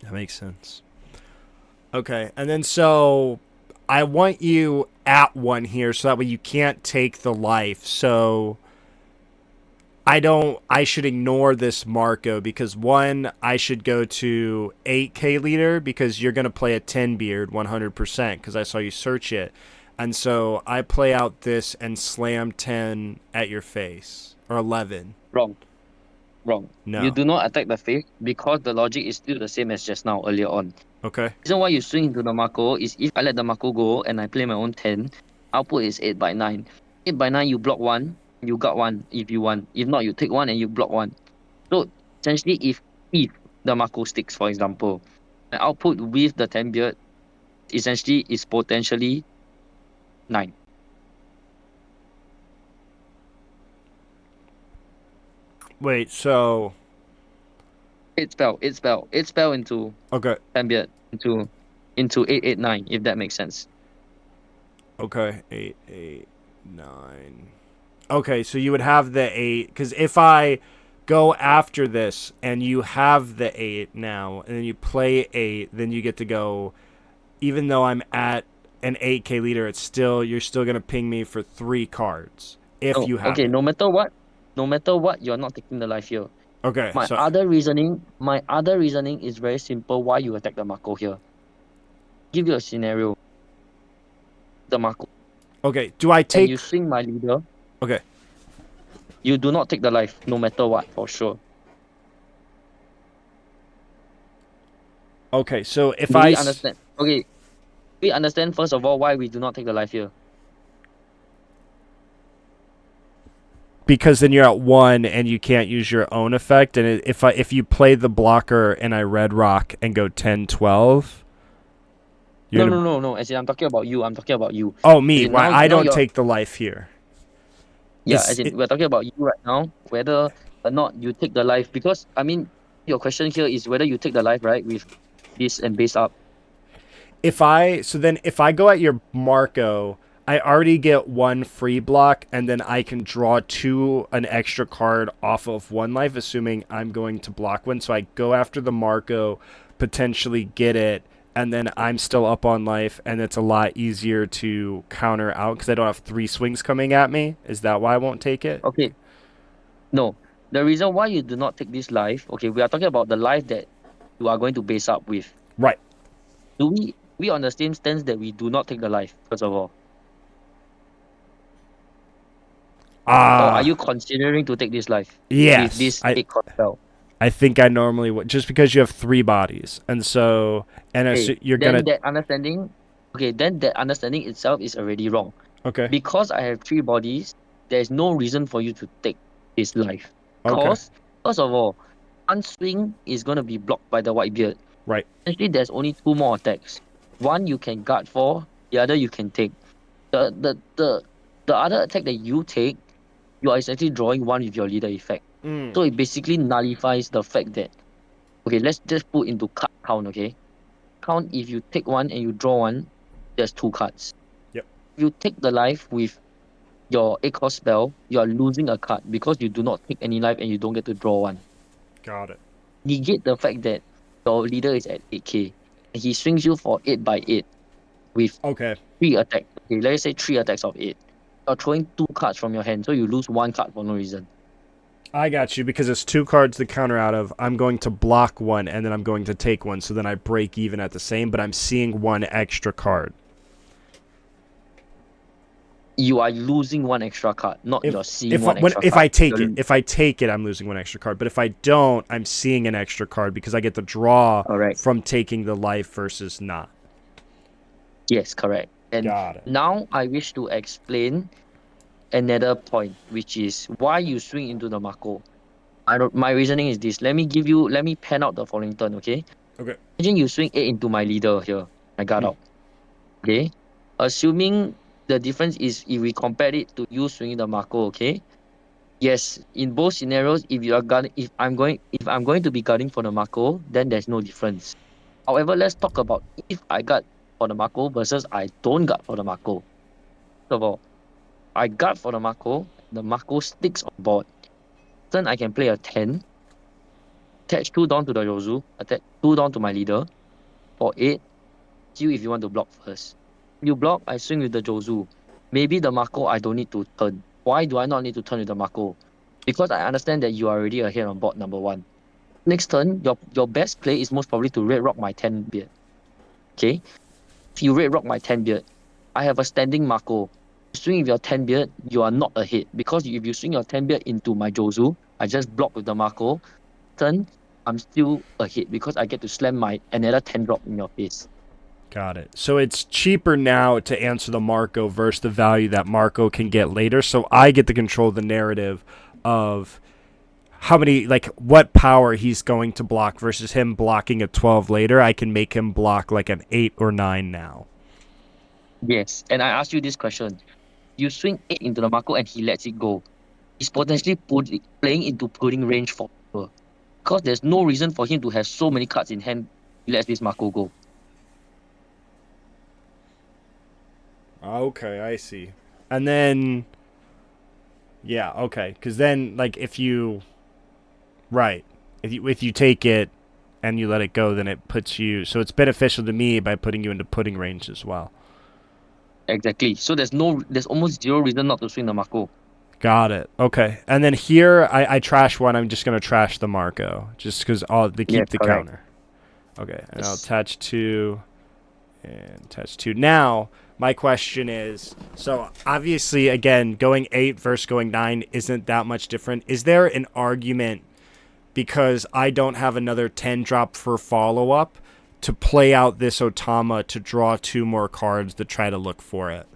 That makes sense. Okay, and then so I want you at 1 here so that way you can't take the life. So I should ignore this Marco because 1, I should go to 8k leader because you're going to play a 10 beard 100% because I saw you search it. And so I play out this and slam 10 at your face. Or 11. Wrong. No. You do not attack the face because the logic is still the same as just now, earlier on. Okay. The reason why you swing into the Mako is if I let the Mako go and I play my own 10, output is 8 by 9. 8 by 9, you block 1, you got 1 if you want. If not, you take 1 and you block 1. So essentially, if the Mako sticks, for example, the output with the 10 beard essentially is potentially 9. Wait, so 8 spell into okay. 10 beard into 8, 8, 9, if that makes sense. Okay, 8, 8, 9. Okay, so you would have the 8 because if I go after this and you have the 8 now and then you play 8, then you get to go. Even though I'm at an 8k leader, you're still gonna ping me for 3 cards if you have. Okay, no matter what, you're not taking the life here. Okay, My so other reasoning is very simple. Why you attack the Mako here? Give you a scenario. The Mako. okay, do I take? And you swing my leader. Okay. You do not take the life, no matter what, for sure. Okay, so if we understand? Okay, we understand first of all why we do not take the life here. because then you're at 1 and you can't use your own effect. And if you play the blocker and I red rock and go 10-12, No. As in, I'm talking about you. I'm talking about you. Oh, As me. in, Why now, I now don't you're take the life here? yeah. As in, we're talking about you right now. Whether or not you take the life, because I mean, your question here is whether you take the life, right, with this and base up. If I go at your Marco, I already get 1 free block, and then I can draw 2 an extra card off of 1 life, assuming I'm going to block 1. So I go after the Marco, potentially get it, and then I'm still up on life, and it's a lot easier to counter out because I don't have 3 swings coming at me. Is that why I won't take it? Okay. No. The reason why you do not take this life, okay, we are talking about the life that you are going to base up with. Right. Do we on the same stance that we do not take the life, first of all? Or are you considering to take this life with Yes. this 8 card spell? I think I normally would, just because you have 3 bodies, and so Okay, you're then gonna that understanding, then that understanding itself is already wrong. okay. Because I have 3 bodies, there's no reason for you to take this life. Okay. Because, first of all, one swing is going to be blocked by the Whitebeard. Right. Actually, there's only 2 more attacks. One you can guard for, the other you can take. The other attack that you take, you are essentially drawing 1 with your leader effect. So it basically nullifies the fact that, okay, let's just put into card count, okay? Count, if you take 1 and you draw 1, there's 2 cards. Yep. If you take the life with your 8 cost spell, you are losing a card because you do not take any life and you don't get to draw 1. Got it. Negate the fact that your leader is at 8k and he swings you for 8x8 with Okay. 3 attacks. Okay, let's say 3 attacks of 8. You're throwing 2 cards from your hand, so you lose 1 card for no reason. I got you, because it's 2 cards to counter out of. I'm going to block 1, and then I'm going to take 1, so then I break even at the same, but I'm seeing 1 extra card. You are losing 1 extra card, not you're seeing 1 extra card. If I take it, I'm losing 1 extra card. But if I don't, I'm seeing an extra card because I get the draw from taking the life versus not. Yes, correct. And Got it. now I wish to explain another point, which is why you swing into the Mako. My reasoning is this. Let me pen out the following turn, okay? Okay. Imagine you swing 8 into my leader here. I got out. Okay? Assuming the difference is if we compare it to you swinging the Mako, okay? Yes, in both scenarios, if I'm going to be guarding for the Mako, then there's no difference. However, let's talk about if I guard for the Mako versus I don't guard for the Mako. First of all, I guard for the Mako sticks on board. Then I can play a 10, attach 2 down to the Yozu, attach 2 down to my leader for 8. You if you want to block first. You block, I swing with the Jozu. Maybe the Mako I don't need to turn. Why do I not need to turn with the Mako? Because I understand that you are already ahead on board number 1. Next turn, your best play is most probably to red rock my 10 beard. Okay? If you red rock my 10 beard, I have a standing Mako. Swing with your 10 beard, you are not ahead. Because if you swing your 10 beard into my Jozu, I just block with the Mako. Turn, I'm still ahead because I get to slam my another 10 drop in your face. Got it. So it's cheaper now to answer the Marco versus the value that Marco can get later. So I get to control the narrative of how many, like, what power he's going to block versus him blocking a 12 later. I can make him block like an 8 or 9 now. Yes, and I ask you this question. You swing 8 into the Mako and he lets it go. He's potentially playing into pudding range for her. Because there's no reason for him to have so many cards in hand. He lets this Mako go. Okay, I see. And then, yeah, okay. Because then, like, if you take it and you let it go, then it puts you, so it's beneficial to me by putting you into pudding range as well. Exactly. So there's almost zero reason not to swing the Mako. Got it. Okay. And then here, I trash 1. I'm just going to trash the Marco. Just because they keep the counter. Okay. And I'll attach 2. And attach 2. Now, my question is, so obviously, again, going 8 versus going 9 isn't that much different. Is there an argument, because I don't have another 10 drop for follow-up, to play out this Otama to draw 2 more cards to try to look for it?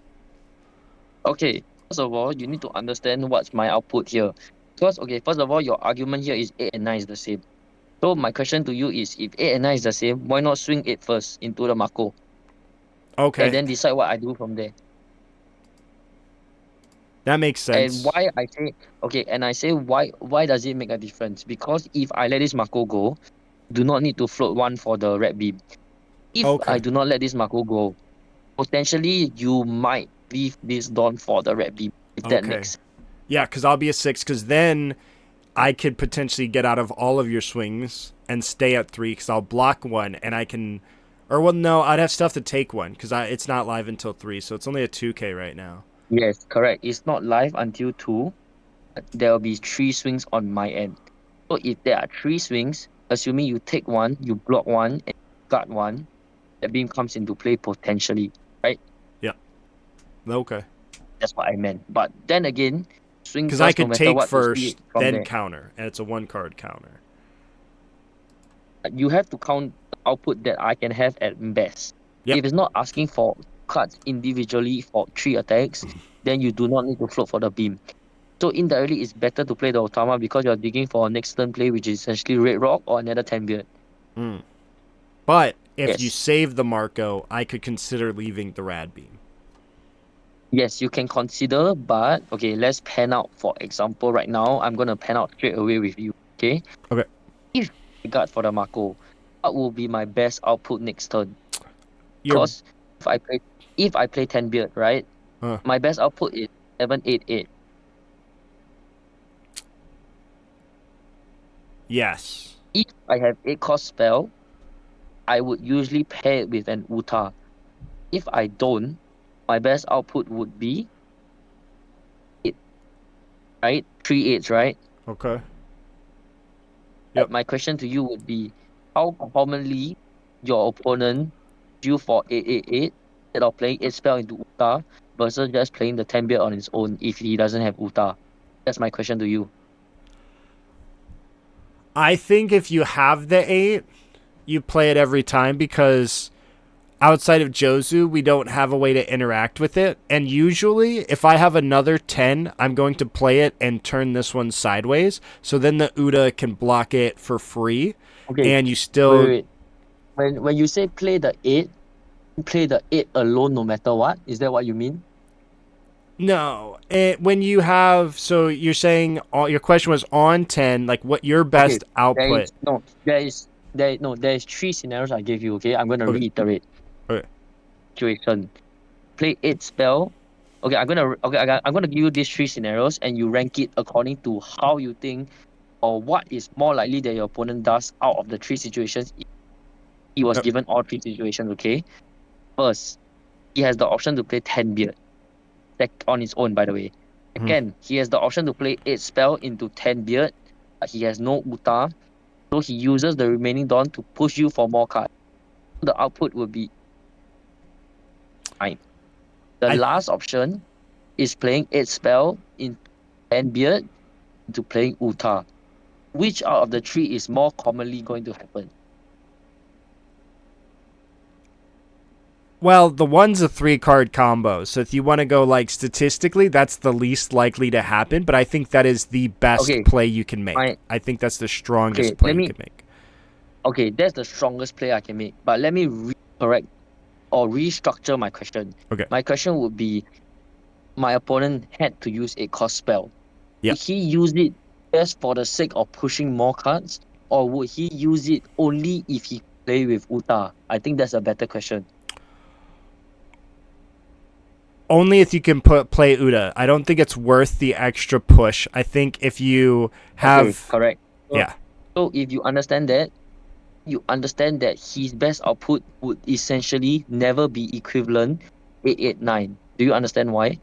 Okay. First of all, you need to understand what's my output here. Because, okay, first of all, your argument here is 8 and 9 is the same. So my question to you is, if 8 and 9 is the same, why not swing 8 first into the Mako? Okay. And then decide what I do from there. That makes sense. And why I say, okay, and I say why does it make a difference? Because if I let this Mako go, do not need to float one for the red beam. If Okay. I do not let this Mako go, potentially you might leave this Dawn for the red beam. If that Okay. makes sense. Yeah, because I'll be a 6, because then I could potentially get out of all of your swings and stay at 3, because I'll block one, and I can... Or, well, no, I'd have stuff to take one, because it's not live until 3, so it's only a 2K right now. Yes, correct. It's not live until 2. There will be 3 swings on my end. So if there are 3 swings, assuming you take one, you block one, and guard one, the beam comes into play potentially, right? Yeah. Okay. That's what I meant. But then again, swing Because first I no could matter take what to see first, it from then there. counter, and it's a 1-card counter. You have to count the output that I can have at best. Yep. If it's not asking for cards individually for 3 attacks, then you do not need to float for the beam. So indirectly, it's better to play the Otama because you're digging for a next turn play, which is essentially Red Rock or another 10 beard. But if Yes. you save the Marco, I could consider leaving the Rad Beam. Yes, you can consider, but okay, let's pan out. For example, right now, I'm gonna pan out straight away with you. Okay. Okay. If I guard for the Mako, what will be my best output next turn? You're, Because if I play 10 beard, right? Huh. My best output is 788. yes. If I have 8 cost spell, I would usually pair it with an Uta. If I don't, my best output would be 8, right? 3 8s, right? Okay. But Yep. my question to you would be, how commonly your opponent due for 888 instead of playing 8 spell into Uta versus just playing the 10 beard on its own if he doesn't have Uta? That's my question to you. I think if you have the 8, you play it every time because outside of Jozu, we don't have a way to interact with it. And usually, if I have another 10, I'm going to play it and turn this one sideways. So then the Uda can block it for free. Okay. And you still... Wait. When you say play the 8, play the 8 alone no matter what? Is that what you mean? No. When you have... So you're saying... your question was on 10, like what your best output... There is 3 scenarios I gave you, okay? I'm going to Okay. reiterate. Okay. Situation. Play 8 spell. Okay, I'm gonna give you these 3 scenarios and you rank it according to how you think or what is more likely that your opponent does out of the 3 situations. He was Yep. given all 3 situations, okay? First, he has the option to play 10 beard. On his own, by the way. Second, he has the option to play 8 spell into 10 beard, but he has no Uta. So he uses the remaining Dawn to push you for more cards. The output will be 9. The last option is playing 8 spell in 10 beard into playing Uta. Which out of the 3 is more commonly going to happen? Well, the one's a 3-card combo. So if you want to go like statistically, that's the least likely to happen. But I think that is the best play you can make. I think that's the strongest play you can make. Okay, that's the strongest play I can make. But let me correct or restructure my question. Okay. My question would be, my opponent had to use a cost spell. Yep. Would he use it just for the sake of pushing more cards? Or would he use it only if he play with Uta? I think that's a better question. Only if you can play Uda. I don't think it's worth the extra push. I think if you have... Okay, correct. Yeah. So if you understand that, his best output would essentially never be equivalent 889. Do you understand why?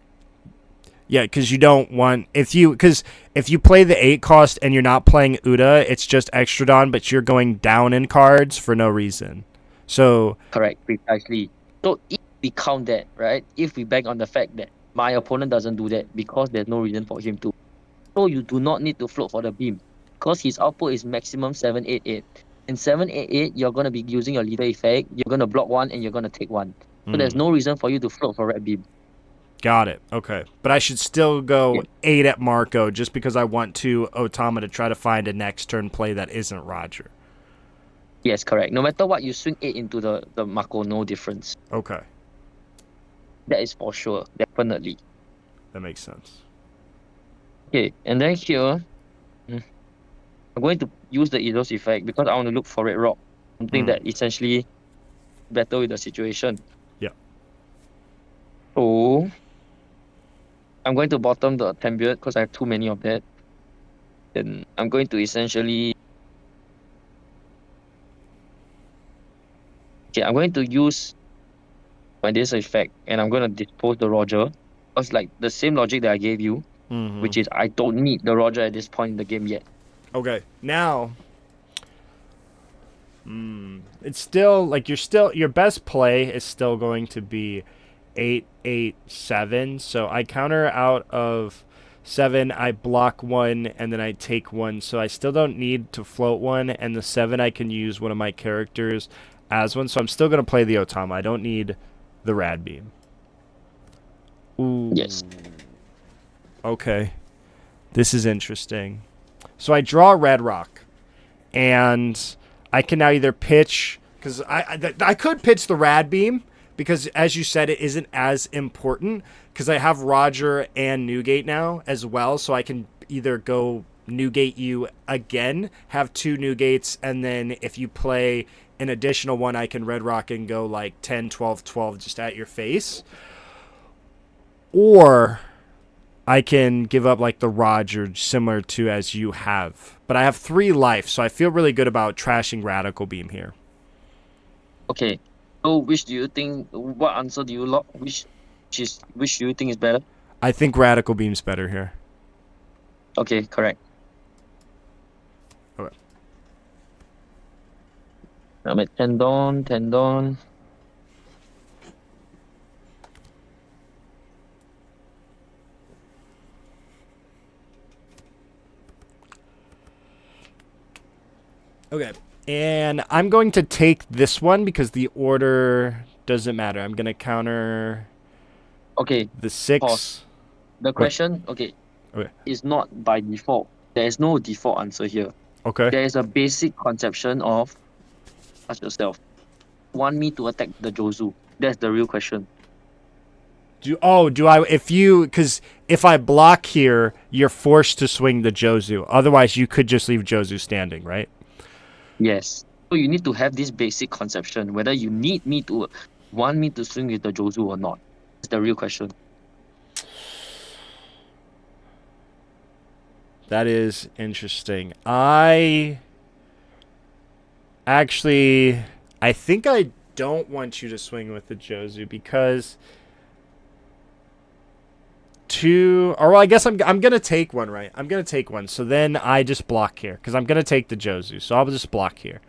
Yeah, because you don't want... If you play the 8 cost and you're not playing Uda, it's just extra Dawn, but you're going down in cards for no reason. So... Correct, precisely. So if we count that, right? If we bank on the fact that my opponent doesn't do that because there's no reason for him to. So you do not need to float for the beam because his output is maximum 788. In 788, you're going to be using your leader effect, you're going to block one and you're going to take one. So there's no reason for you to float for red beam. Got it. Okay. But I should still go Yeah. 8 at Marco just because I want to Otama to try to find a next turn play that isn't Roger. Yes, correct. No matter what, you swing 8 into the Mako, no difference. Okay. That is for sure, definitely. That makes sense. Okay, and then here, I'm going to use the Eidos effect because I want to look for Red Rock. Something that essentially better with the situation. Yeah. So, I'm going to bottom the Vampyr because I have too many of that. Then I'm going to essentially... Okay, I'm going to use my this effect and I'm going to dispose the Roger. Because like the same logic that I gave you, which is I don't need the Roger at this point in the game yet. Okay. Now, it's still like your best play is still going to be 8-8-7. So I counter out of 7, I block 1, and then I take 1. So I still don't need to float 1, and the 7 I can use one of my characters as 1. So I'm still going to play the Otama. I don't need the Rad Beam. Ooh. Yes. Okay. This is interesting. So I draw Red Rock, and I can now either pitch, because I could pitch the Rad Beam, because as you said, it isn't as important, because I have Roger and Newgate now as well, so I can either go Newgate you again, have 2 Newgates, and then if you play an additional one, I can Red Rock and go like 10, 12, 12 just at your face. Or I can give up like the Roger, similar to as you have. But I have 3 life, so I feel really good about trashing Radical Beam here. Okay. So which do you think? What answer do you lock? Which do you think is better? I think Radical Beam's better here. Okay, correct. Okay. I'm at Tendon. Okay. And I'm going to take this one because the order doesn't matter. I'm going to counter Okay. the 6. Pause. The question, okay, is not by default. There is no default answer here. Okay. There is a basic conception of ask yourself, want me to attack the Jozu? That's the real question. Because if I block here, you're forced to swing the Jozu. Otherwise, you could just leave Jozu standing, right? Yes. So you need to have this basic conception whether you want me to swing with the Jozu or not. That's the real question. That is interesting. I think I don't want you to swing with the Jozu because I guess I'm gonna take one, right? I'm gonna take one. So then I just block here because I'm gonna take the Jozu. So I'll just block here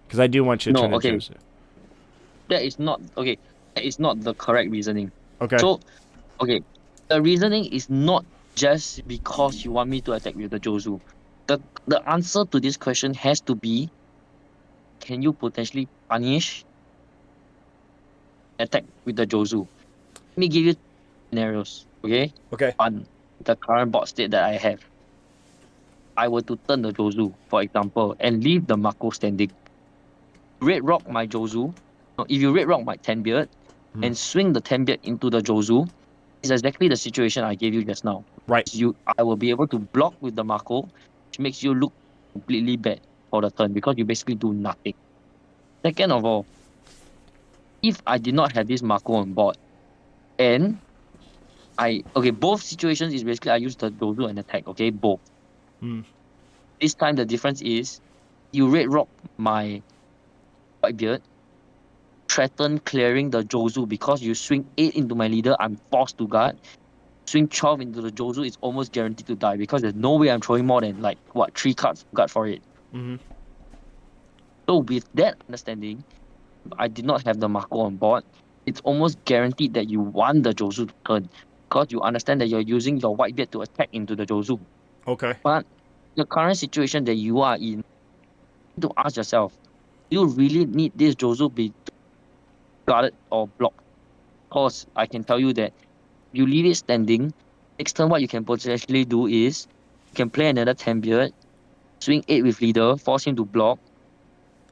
because I do want you to turn the Jozu. That is not okay. That is not the correct reasoning. Okay. So, okay, the reasoning is not just because you want me to attack with the Jozu. The answer to this question has to be, can you potentially punish attack with the Jozu? Let me give you scenarios, okay? Okay. On the current board state that I have. I were to turn the Jozu, for example, and leave the Mako standing. Red Rock my Jozu. No, if you Red Rock my Tenbeard and swing the Tenbeard into the Jozu, it's exactly the situation I gave you just now. Right. I will be able to block with the Mako, which makes you look completely bad for the turn because you basically do nothing. Second of all, if I did not have this Mako on board, and both situations is basically I use the Jozu and attack, okay, both. This time the difference is you Red Rock my Whitebeard, threaten clearing the Jozu because you swing 8 into my leader, I'm forced to guard. Swing 12 into the Jozu, it's almost guaranteed to die because there's no way I'm throwing more than 3 cards to guard for it. So with that understanding, I did not have the Mako on board. It's almost guaranteed that you want the Jozu to turn because you understand that you're using your Whitebeard to attack into the Jozu. Okay. But the current situation that you are in, you need to ask yourself, do you really need this Jozu be guarded or blocked? Because I can tell you that you leave it standing. Next turn, what you can potentially do is you can play another 10 beard, swing 8 with leader, force him to block.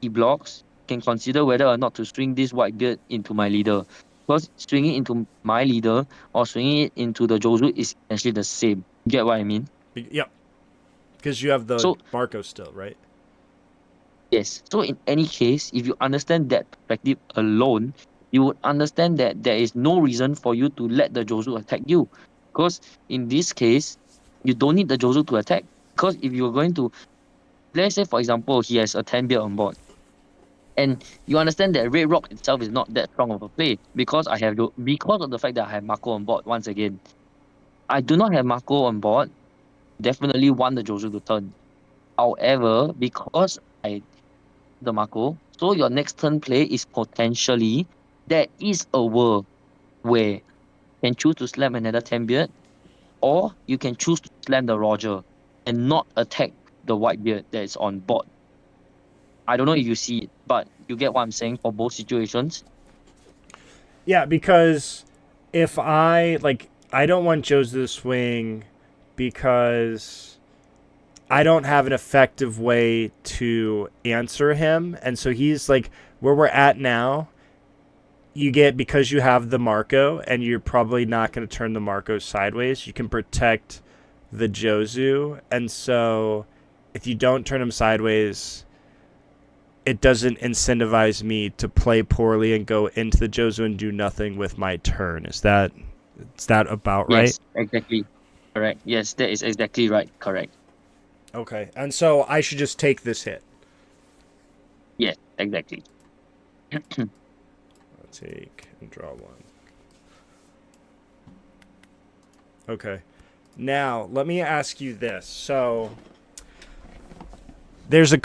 He blocks. Can consider whether or not to swing this white beard into my leader. Because swinging into my leader or swinging it into the Jozu is essentially the same. You get what I mean? Yep. Because you have the So Marco still, right? yes. So in any case, if you understand that perspective alone, you would understand that there is no reason for you to let the Jozu attack you. Because in this case, you don't need the Jozu to attack. Because if you're going to, let's say for example, he has a 10 beard on board. And you understand that Red Rock itself is not that strong of a play because because of the fact that I have Marco on board once again. I do not have Marco on board, definitely want the Jojo to turn. However, because I the Marco, so your next turn play is potentially there is a world where you can choose to slam another 10 beard, or you can choose to slam the Roger and not attack the white beard that is on board. I don't know if you see it, but you get what I'm saying for both situations. Yeah, because if I don't want Joe's to swing because I don't have an effective way to answer him. And so he's like, where we're at now, you get, because you have the Marco and you're probably not going to turn the Marco sideways, you can protect the Jozu. And so if you don't turn him sideways, it doesn't incentivize me to play poorly and go into the Jozu and do nothing with my turn. Is that about right? Yes, exactly. Correct. Yes, that is exactly right. Correct. Okay. And so I should just take this hit. Yes, exactly. I'll take and draw one. Okay. Now, let me ask you this. So there's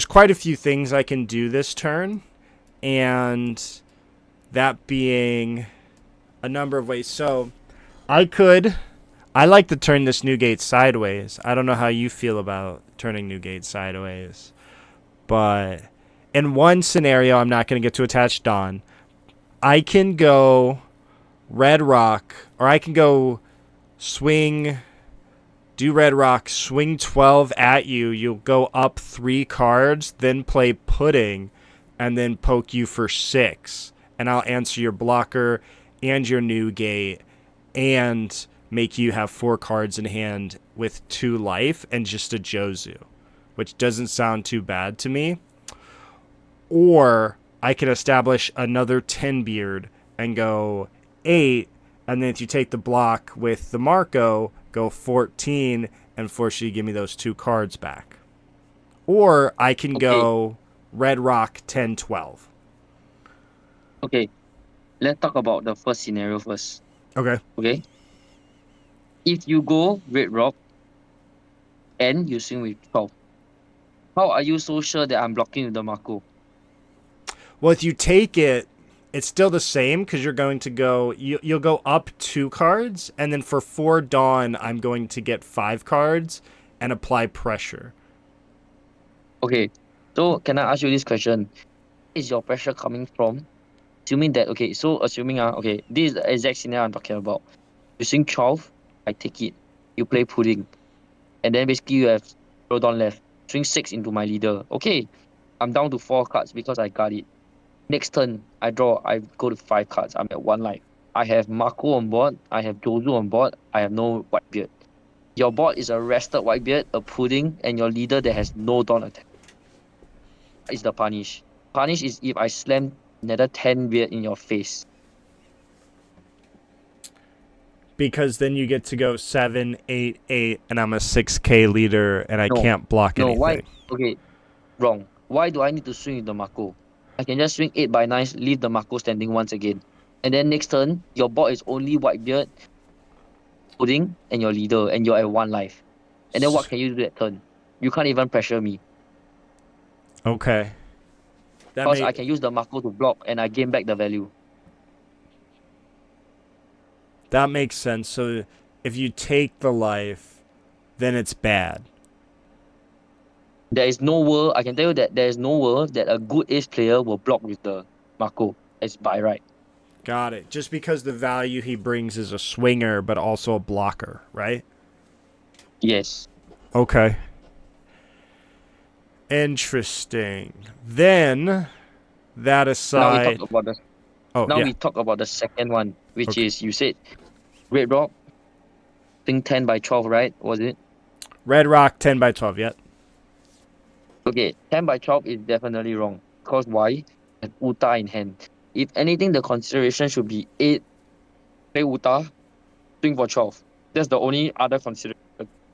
quite a few things I can do this turn, and that being a number of ways. So I like to turn this Newgate sideways. I don't know how you feel about turning Newgate sideways, but in one scenario, I'm not going to get to attach Dawn. I can go Red Rock, or I can go do Red Rock, swing 12 at you. You'll go up 3 cards, then play Pudding, and then poke you for 6. And I'll answer your blocker and your Newgate, and make you have 4 cards in hand with 2 life and just a Jozu, which doesn't sound too bad to me. Or I can establish another 10 beard and go 8, and then if you take the block with the Marco, go 14 and force you to give me those 2 cards back. Or I can go Red Rock 10-12. Okay, let's talk about the first scenario first. Okay. If you go Red Rock and you swing with 12, how are you so sure that I'm blocking with the Marco? Well, if you take it, it's still the same because you're going to go. You'll go up 2 cards, and then for 4 Dawn, I'm going to get 5 cards and apply pressure. Okay, so can I ask you this question? Where is your pressure coming from? Assuming that, this is the exact scenario I'm talking about. You swing 12, I take it. You play Pudding. And then basically you have throw down left. Swing 6 into my leader. Okay, I'm down to 4 cards because I got it. Next turn, I go to 5 cards. I'm at 1 life. I have Marco on board. I have Jozu on board. I have no Whitebeard. Your board is a rested Whitebeard, a Pudding, and your leader that has no Dawn attack. What is the punish? Punish is if I slam another 10 beard in your face. Because then you get to go 7, 8, 8, and I'm a 6K leader, and I can't block anything. Why? Okay, wrong. Why do I need to swing with the Marco? I can just swing 8 by 9, leave the Marco standing once again. And then next turn, your board is only Whitebeard, Pudding, and your leader, and you're at 1 life. And then what can you do that turn? You can't even pressure me. Okay. Because I can use the Marco to block, and I gain back the value. That makes sense. So if you take the life, then it's bad. There is no world, I can tell you that there is no world that a good ace player will block with the Marco. It's by right. Got it. Just because the value he brings is a swinger, but also a blocker, right? Yes. Okay. Interesting. Then, that Now we talk aside... about the Oh, now yeah. we talk about the second one, which Okay. is you said Red Rock, think 10 by 12, right? Was it? Red Rock 10 by 12, yep. Okay, 10 by 12 is definitely wrong. Because why? Have Uta in hand. If anything, the consideration should be 8, play Uta, swing for 12. That's the only other consideration.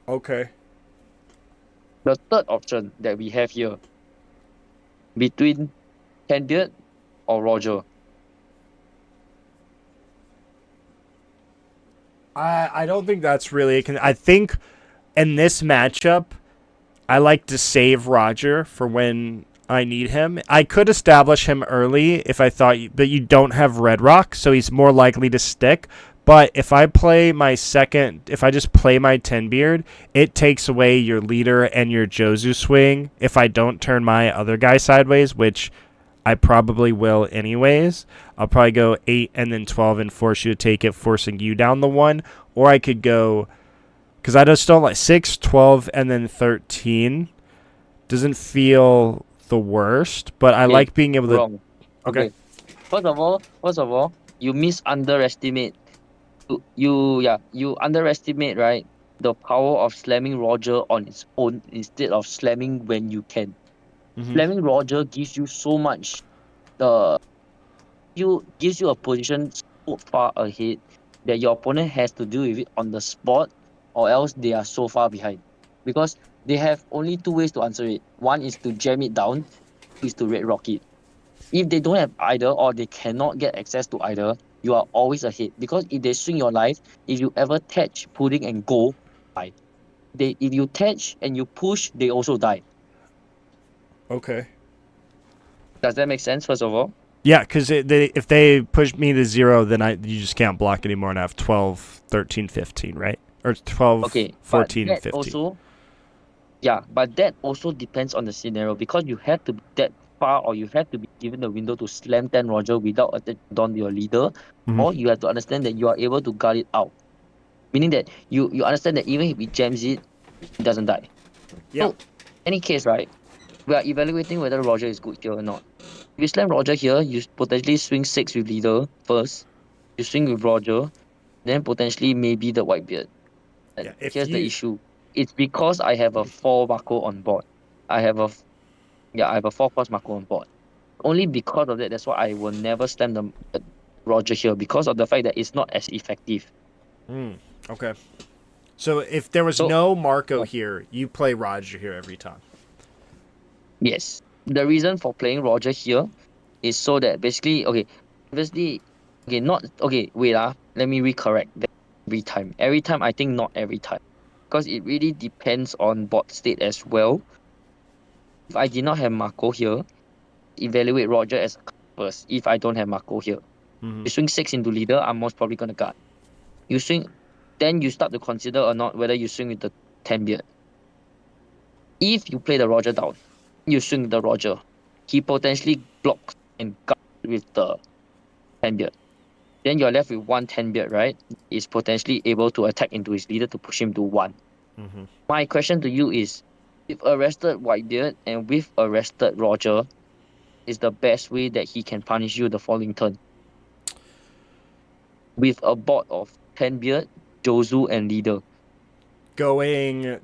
Okay. The third option that we have here, between Candiate or Roger. I don't think that's really... I think in this matchup, I like to save Roger for when I need him. I could establish him early if I thought, but you don't have Red Rock, so he's more likely to stick. But if I play my if I just play my Tenbeard, it takes away your leader and your Jozu swing if I don't turn my other guy sideways, which I probably will anyways. I'll probably go 8 and then 12 and force you to take it, forcing you down the 1. Or I could go, because I just don't like 6, 12, and then 13. Doesn't feel the worst, but I like being able to... Wrong. Okay. First of all, you underestimate. You underestimate, right, the power of slamming Roger on its own instead of slamming when you can. Mm-hmm. Slamming Roger gives you so much. Gives you a position so far ahead that your opponent has to deal with it on the spot, or else they are so far behind. Because they have only two ways to answer it. One is to jam it down, two is to red rock it. If they don't have either, or they cannot get access to either, you are always ahead. Because if they swing your life, if you ever touch pudding and go, die. If you touch and you push, they also die. Okay. Does that make sense? First of all. Yeah, because if they push me to 0, then you just can't block anymore, and I have 12, 13, 15, right? Or 12, Okay, 14, but that 15. also, yeah, but that also depends on the scenario, because you have to be that far, or you have to be given the window to slam 10 Roger without attaching down to your leader, Mhm. or you have to understand that you are able to guard it out. Meaning that you understand that even if he jams it, it doesn't die. Yeah. So, any case, right, we are evaluating whether Roger is good here or not. If you slam Roger here, you potentially swing 6 with leader first, you swing with Roger, then potentially maybe the Whitebeard. Yeah. And If here's the you... issue. It's because I have a 4 Mako on board. I have a I have a 4 cost Mako on board. Only because of that, that's why I will never slam the Roger here, because of the fact that it's not as effective. Okay. So if there was So no Marco here, you play Roger here every time. yes, the reason for playing Roger here is so that basically, okay, obviously, okay, not okay. Wait, let me recorrect that. Every time, I think not every time, because it really depends on board state as well. If I did not have Marco here, evaluate Roger as a card first. If I don't have Marco here, Mm-hmm. you swing 6 into leader, I'm most probably gonna guard. You swing, then you start to consider or not whether you swing with the 10 beard. If you play the Roger down, you swing the Roger, he potentially blocks and guards with the 10 beard. Then you're left with 1 10 beard, right? Is potentially able to attack into his leader to push him to 1. Mm-hmm. My question to you is, with arrested Whitebeard and with arrested Roger, is the best way that he can punish you the following turn. With a board of 10 beard, Jozu, and leader. Going,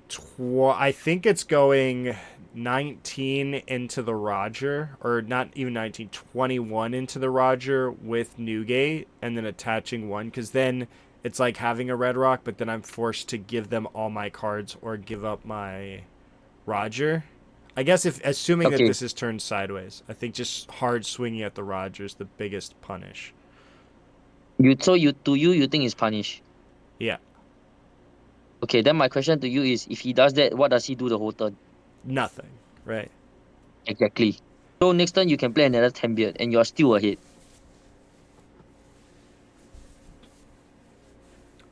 I think it's going 19 into the Roger, or not even 19, 21 into the Roger with Newgate, and then attaching 1, because then it's like having a Red Rock, but then I'm forced to give them all my cards or give up my Roger. I guess if assuming that Okay, this is turned sideways, I think just hard swinging at the Roger is the biggest punish. you think it's punish? Yeah, Okay, then my question to you is, if he does that, what does he do the whole turn? nothing, right? Exactly. So next turn you can play another 10 beard and you're still ahead.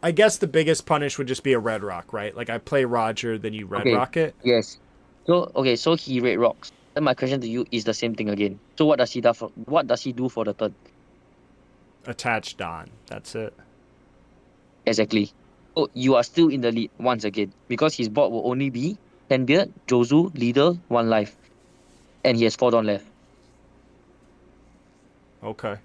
I guess the biggest punish would just be a Red Rock, right? Like I play Roger, then you Red Okay, Rock it. yes. So he red rocks. Then my question to you is the same thing again. So what does he do for the turn? attached on. That's it. Exactly. So you are still in the lead once again because his board will only be Tenbeard, Jozu, leader, 1 life, and he has 4 down left. Okay.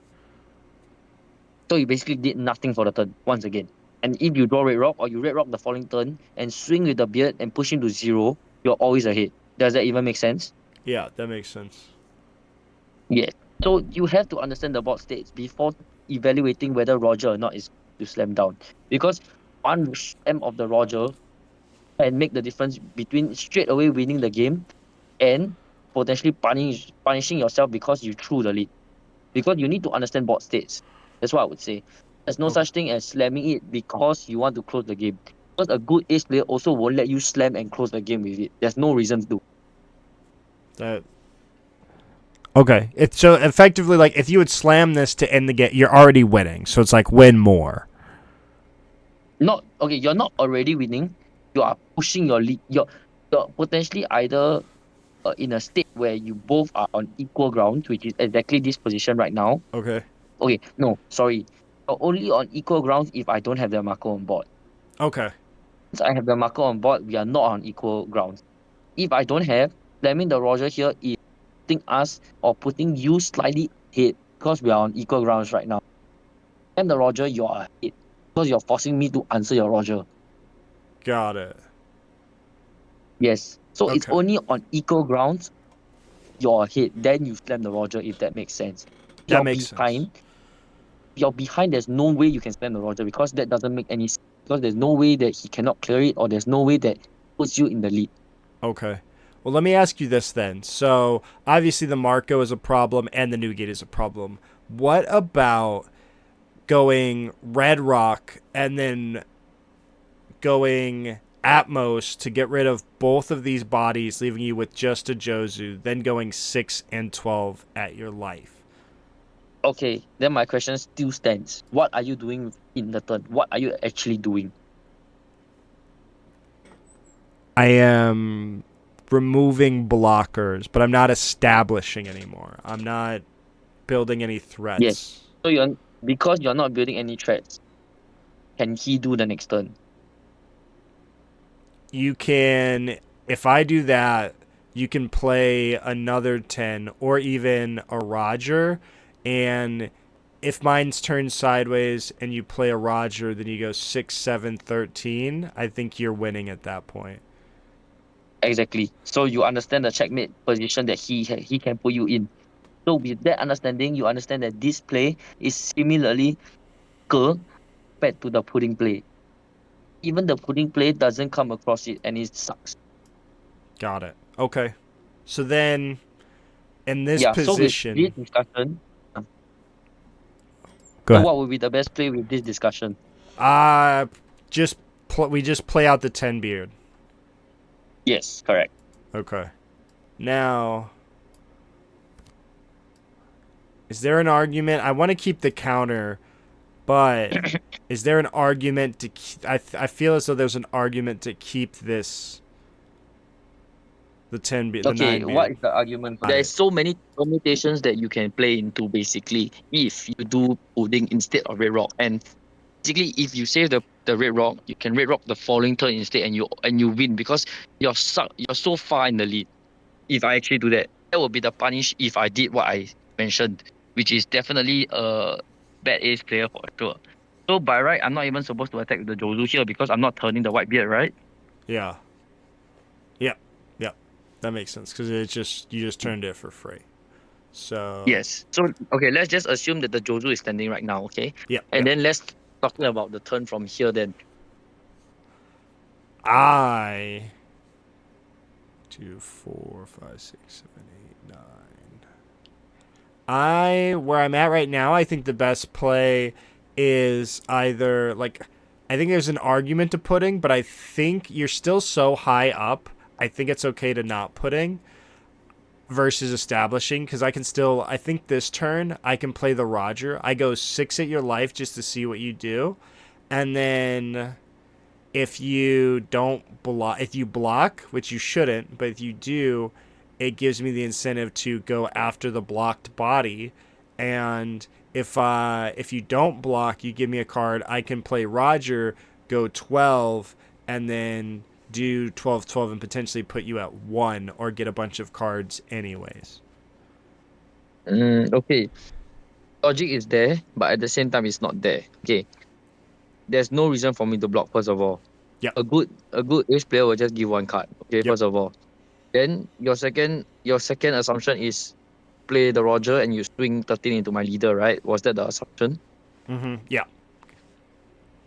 So you basically did nothing for the turn once again. And if you draw Red Rock or you Red Rock the following turn and swing with the beard and push him to 0, you're always ahead. Does that even make sense? Yeah, that makes sense. Yes. So you have to understand the board states before evaluating whether Roger or not is to slam down. Because one slam of the Roger can make the difference between straight away winning the game and potentially punishing yourself because you threw the lead. Because you need to understand board states. That's what I would say. There's no Okay. such thing as slamming it because you want to close the game. Because a good ace player also won't let you slam and close the game with it. There's no reason to. That. Okay. It's so effectively like if you would slam this to end the game, you're already winning. So it's like win more. Not okay. You're not already winning. You are pushing your lead. You're potentially either in a state where you both are on equal ground, which is exactly this position right now. Okay. Okay, no, sorry. You're only on equal grounds if I don't have the marker on board. Okay. Since I have the marker on board, we are not on equal grounds. If I don't have, slamming the Roger here is putting us or putting you slightly ahead because we are on equal grounds right now. And the Roger, you are ahead because you're forcing me to answer your Roger. Got it. Yes. So it's Okay. only on equal grounds you're ahead. Then you slam the Roger if that makes sense. That You're makes behind. sense. You're behind. There's no way you can slam the Roger because that doesn't make any sense. Because there's no way that he cannot clear it, or there's no way that puts you in the lead. Okay. Well, let me ask you this then. So, obviously the Marco is a problem and the Newgate is a problem. What about going Red Rock and then going Atmos to get rid of both of these bodies, leaving you with just a Jozu, then going 6 and 12 at your life? Okay, then my question still stands. What are you doing in the turn? What are you actually doing? I am removing blockers, but I'm not establishing anymore. I'm not building any Yes. threats. So because you're not building any threats, can he do the next turn? You can, if I do that, you can play another 10 or even a Roger. And if mine's turned sideways and you play a Roger, then you go 6, 7, 13. I think you're winning at that point. Exactly. So you understand the checkmate position that he can put you in. So with that understanding, you understand that this play is similarly compared to the pudding play. Even the pudding play doesn't come across it and it sucks. Got it. Okay. So then in this Yeah, so with this position, discussion, go so ahead. what would be the best play with this discussion? Just we just play out the 10 beard. Yes, correct. Okay. Now, is there an argument? I want to keep the counter, but is there an argument to I feel as though there's an argument to keep this the 10 the Okay, 9 what beard. is the argument? Got There's it. so many permutations that you can play into basically if you do pudding instead of red rock. And basically if you save the red rock, you can red rock the following turn instead and you win because you're so far in the lead. If I actually do that, that would be the punish if I did what I mentioned, which is definitely a bad ace player for sure. So by right, I'm not even supposed to attack with the Jozu here because I'm not turning the white beard, right? Yeah. Yep. Yep. That makes sense because it's just you just turned it for free. So Yes. So okay, let's just assume that the Jozu is standing right now, okay? yep. And Yep. then let's talking about the turn from here then. I 2, 4, 5, 6, 7, 8, 9. Where I'm at right now, I think the best play is either like I think there's an argument to putting, but I think you're still so high up. I think it's okay to not putting versus establishing because I think this turn I can play the Roger. I go 6 at your life just to see what you do. And then if you if you block, which you shouldn't, but if you do, it gives me the incentive to go after the blocked body. And if you don't block, you give me a card. I can play Roger, go 12, and then do 12-12 and potentially put you at 1 or get a bunch of cards anyways. Okay. Logic is there, but at the same time, it's not there. Okay. There's no reason for me to block, first of all. Yep. A good ace player will just give 1 card. Okay, Yep. first of all. Then your second assumption is play the Roger and you swing 13 into my leader, right? Was that the assumption? Yeah.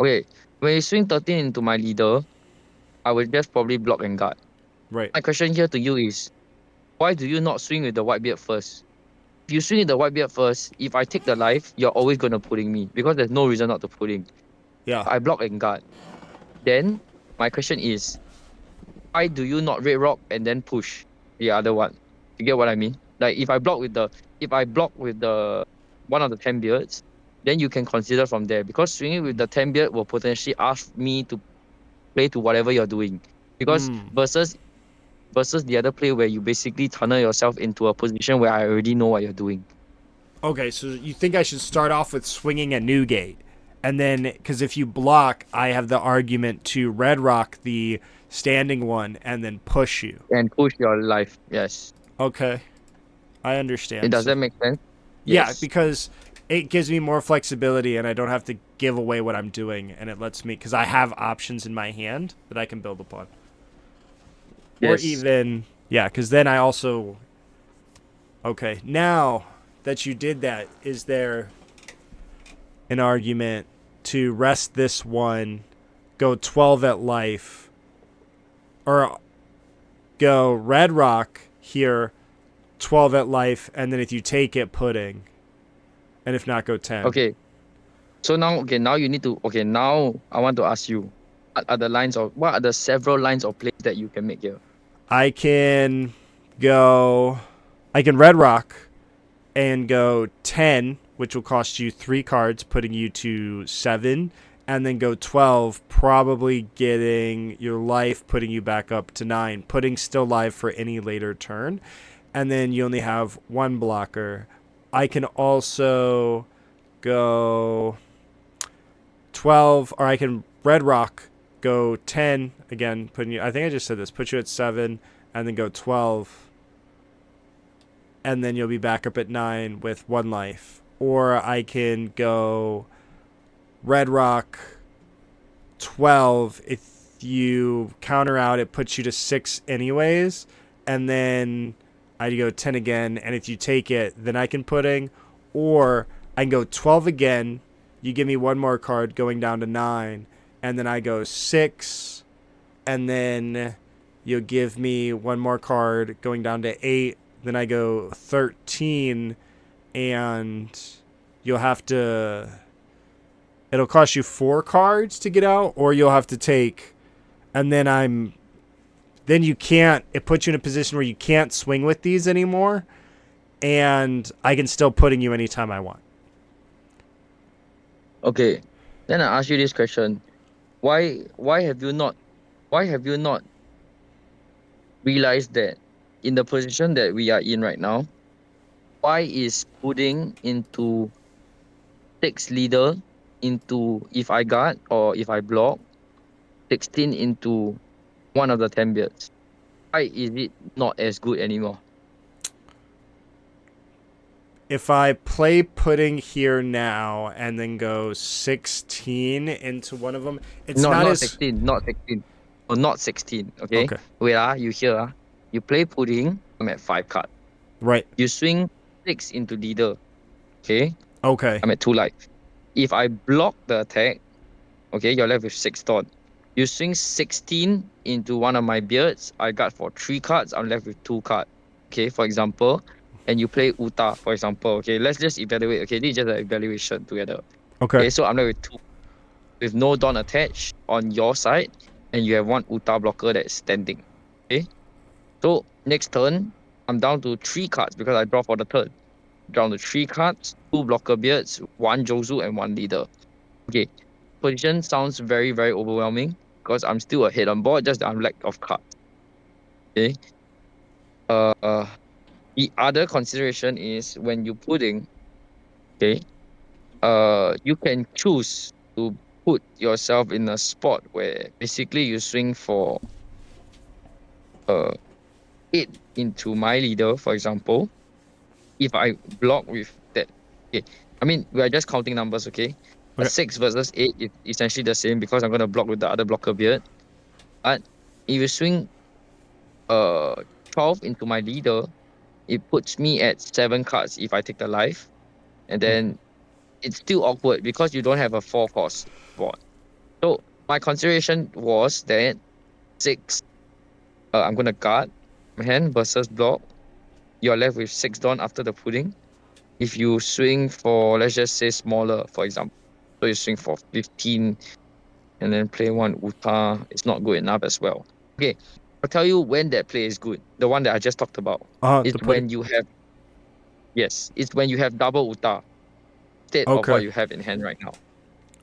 Okay. When you swing 13 into my leader, I will just probably block and guard. Right. My question here to you is, why do you not swing with the Whitebeard first? If you swing with the Whitebeard first, if I take the life, you're always going to pudding me because there's no reason not to pudding. Yeah. I block and guard. Then my question is, why do you not red rock and then push the other one? You get what I mean? Like if I block with the one of the 10 beards, then you can consider from there, because swinging with the 10 beard will potentially ask me to play to whatever you're doing. Because versus the other play where you basically tunnel yourself into a position where I already know what you're doing. Okay, so you think I should start off with swinging at Newgate, and then because if you block, I have the argument to red rock the standing one and then push you. And push your life, yes. Okay, I understand. Does that make sense? Yeah, Yes. because it gives me more flexibility, and I don't have to give away what I'm doing, and it lets me, because I have options in my hand that I can build upon. Yes. Or even, yeah, because then I also. Okay, now that you did that, is there an argument to rest this one, go 12 at life, or go red rock here, 12 at life, and then if you take it, pudding, and if not, go 10? Okay. So now you need to. Okay, now I want to ask you, what are the several lines of plays that you can make here? I can red rock and go 10, which will cost you 3 cards, putting you to 7, and then go 12, probably getting your life, putting you back up to 9, putting still live for any later turn, and then you only have 1 blocker. I can also go 12, or I can red rock, go 10, again, putting you, I think I just said this, put you at 7, and then go 12, and then you'll be back up at 9 with 1 life. Or I can go red rock 12. If you counter out, it puts you to 6 anyways, and then I go 10 again, and if you take it, then I can pudding. Or I can go 12 again, you give me 1 more card going down to 9, and then I go 6, and then you'll give me 1 more card going down to 8, then I go 13, and you'll have to, it'll cost you 4 cards to get out, or you'll have to take, and then you can't, it puts you in a position where you can't swing with these anymore, and I can still pudding you anytime I want. Okay. Then I ask you this question: Why have you not realized that in the position that we are in right now, why is putting into 6 leader into, if I guard or if I block, 16 into one of the 10 beards? Why is it not as good anymore? If I play pudding here now and then go 16 into one of them, it's not as 16, not 16. Oh, not 16, okay? Okay. Wait, you hear, you play pudding, I'm at 5 card. Right. You swing 6 into leader, okay? Okay. I'm at 2 life. If I block the attack, okay, you're left with 6 thought. You swing 16 into one of my beards, I got for 3 cards, I'm left with 2 cards. Okay, for example, and you play Uta, for example. Okay, let's just evaluate. Okay, this is just an evaluation together. Okay. So I'm left with 2 with no Dawn attached on your side, and you have 1 Uta blocker that's standing. Okay, so next turn, I'm down to 3 cards because I draw for the turn. Down to 3 cards, 2 blocker beards, 1 Jozu, and 1 leader. Okay, position sounds very, very overwhelming because I'm still ahead on board, just that I'm lack of cards. Okay. The other consideration is when you pudding, okay, you can choose to put yourself in a spot where basically you swing for uh 8 into my leader, for example. If I block with that, okay, I mean we are just counting numbers, okay? A Okay. 6 versus 8 is essentially the same because I'm gonna block with the other blocker beard. But if you swing uh 12 into my leader, it puts me at 7 cards if I take the life, and Mhm. then it's still awkward because you don't have a 4 cost board. So my consideration was that 6, I'm gonna guard my hand versus block. You're left with 6 Dawn after the pudding. If you swing for, let's just say, smaller, for example, so you swing for 15 and then play one Uta, it's not good enough as well. Okay, I'll tell you when that play is good. The one that I just talked about. The It's pudding. when you have, yes, it's when you have double Uta instead of Okay. what you have in hand right now.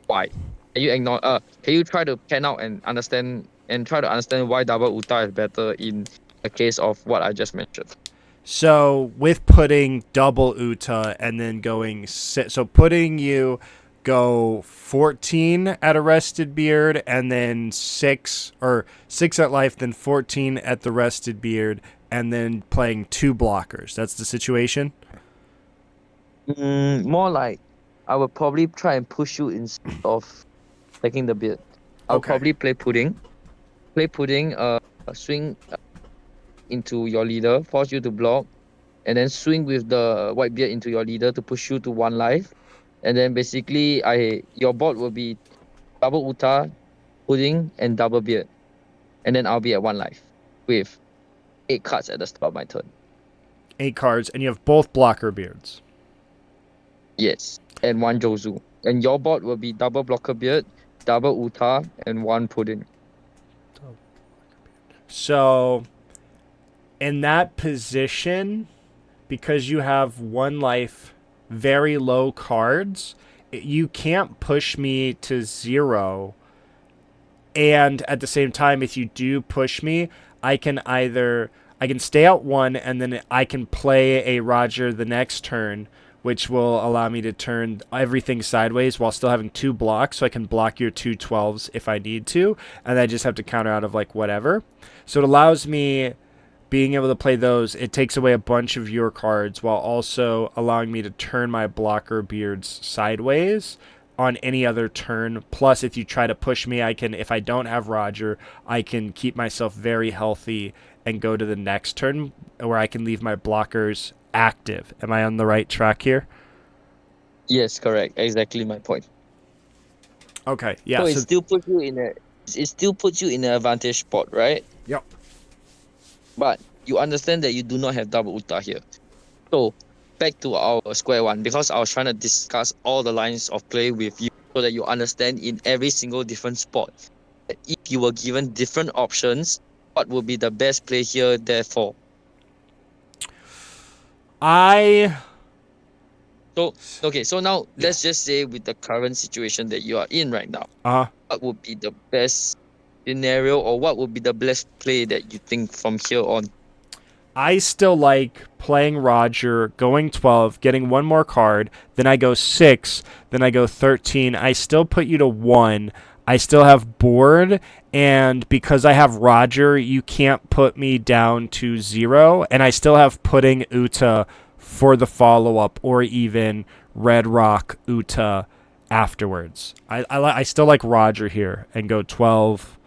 Why? Can you ignore? Can you try to pan out and understand and try to understand why double Uta is better in the case of what I just mentioned? So with putting double Uta and then going so putting you go 14 at Arrested Beard and then 6 at life, then 14 at the Rested Beard, and then playing 2 blockers. That's the situation. More like I would probably try and push you instead of taking the beard. I'll Okay. probably play pudding, swing into your leader, force you to block, and then swing with the white beard into your leader to push you to 1 life. And then basically your board will be double Uta, pudding, and double beard. And then I'll be at 1 life with 8 cards at the start of my turn. 8 cards, and you have both blocker beards. Yes. And 1 Jozu. And your board will be double blocker beard, double Uta, and 1 pudding. So in that position, because you have 1 life, very low cards, you can't push me to 0. And at the same time, if you do push me, I can stay out 1 and then I can play a Roger the next turn, which will allow me to turn everything sideways while still having 2 blocks, so I can block your 2 12s if I need to, and I just have to counter out of like whatever. So it allows me being able to play those. It takes away a bunch of your cards while also allowing me to turn my blocker beards sideways on any other turn. Plus, if you try to push me, I can, if I don't have Roger, I can keep myself very healthy and go to the next turn where I can leave my blockers active. Am I on the right track here? Yes, correct. Exactly my point. Okay, yeah. So So, it still puts you in an advantage spot, right? yep. But you understand that you do not have double Uta here. So back to our square one, because I was trying to discuss all the lines of play with you so that you understand in every single different spot. If you were given different options, what would be the best play here, therefore? I. So okay, so now Yeah. let's just say with the current situation that you are in right now, Uh, what would be the best scenario or what would be the best play that you think from here on? I still like playing Roger, going 12, getting 1 more card, then I go 6, then I go 13. I still put you to 1. I still have board, and because I have Roger, you can't put me down to 0, and I still have putting Uta for the follow up, or even Red Rock Uta afterwards. I still like Roger here and go 12.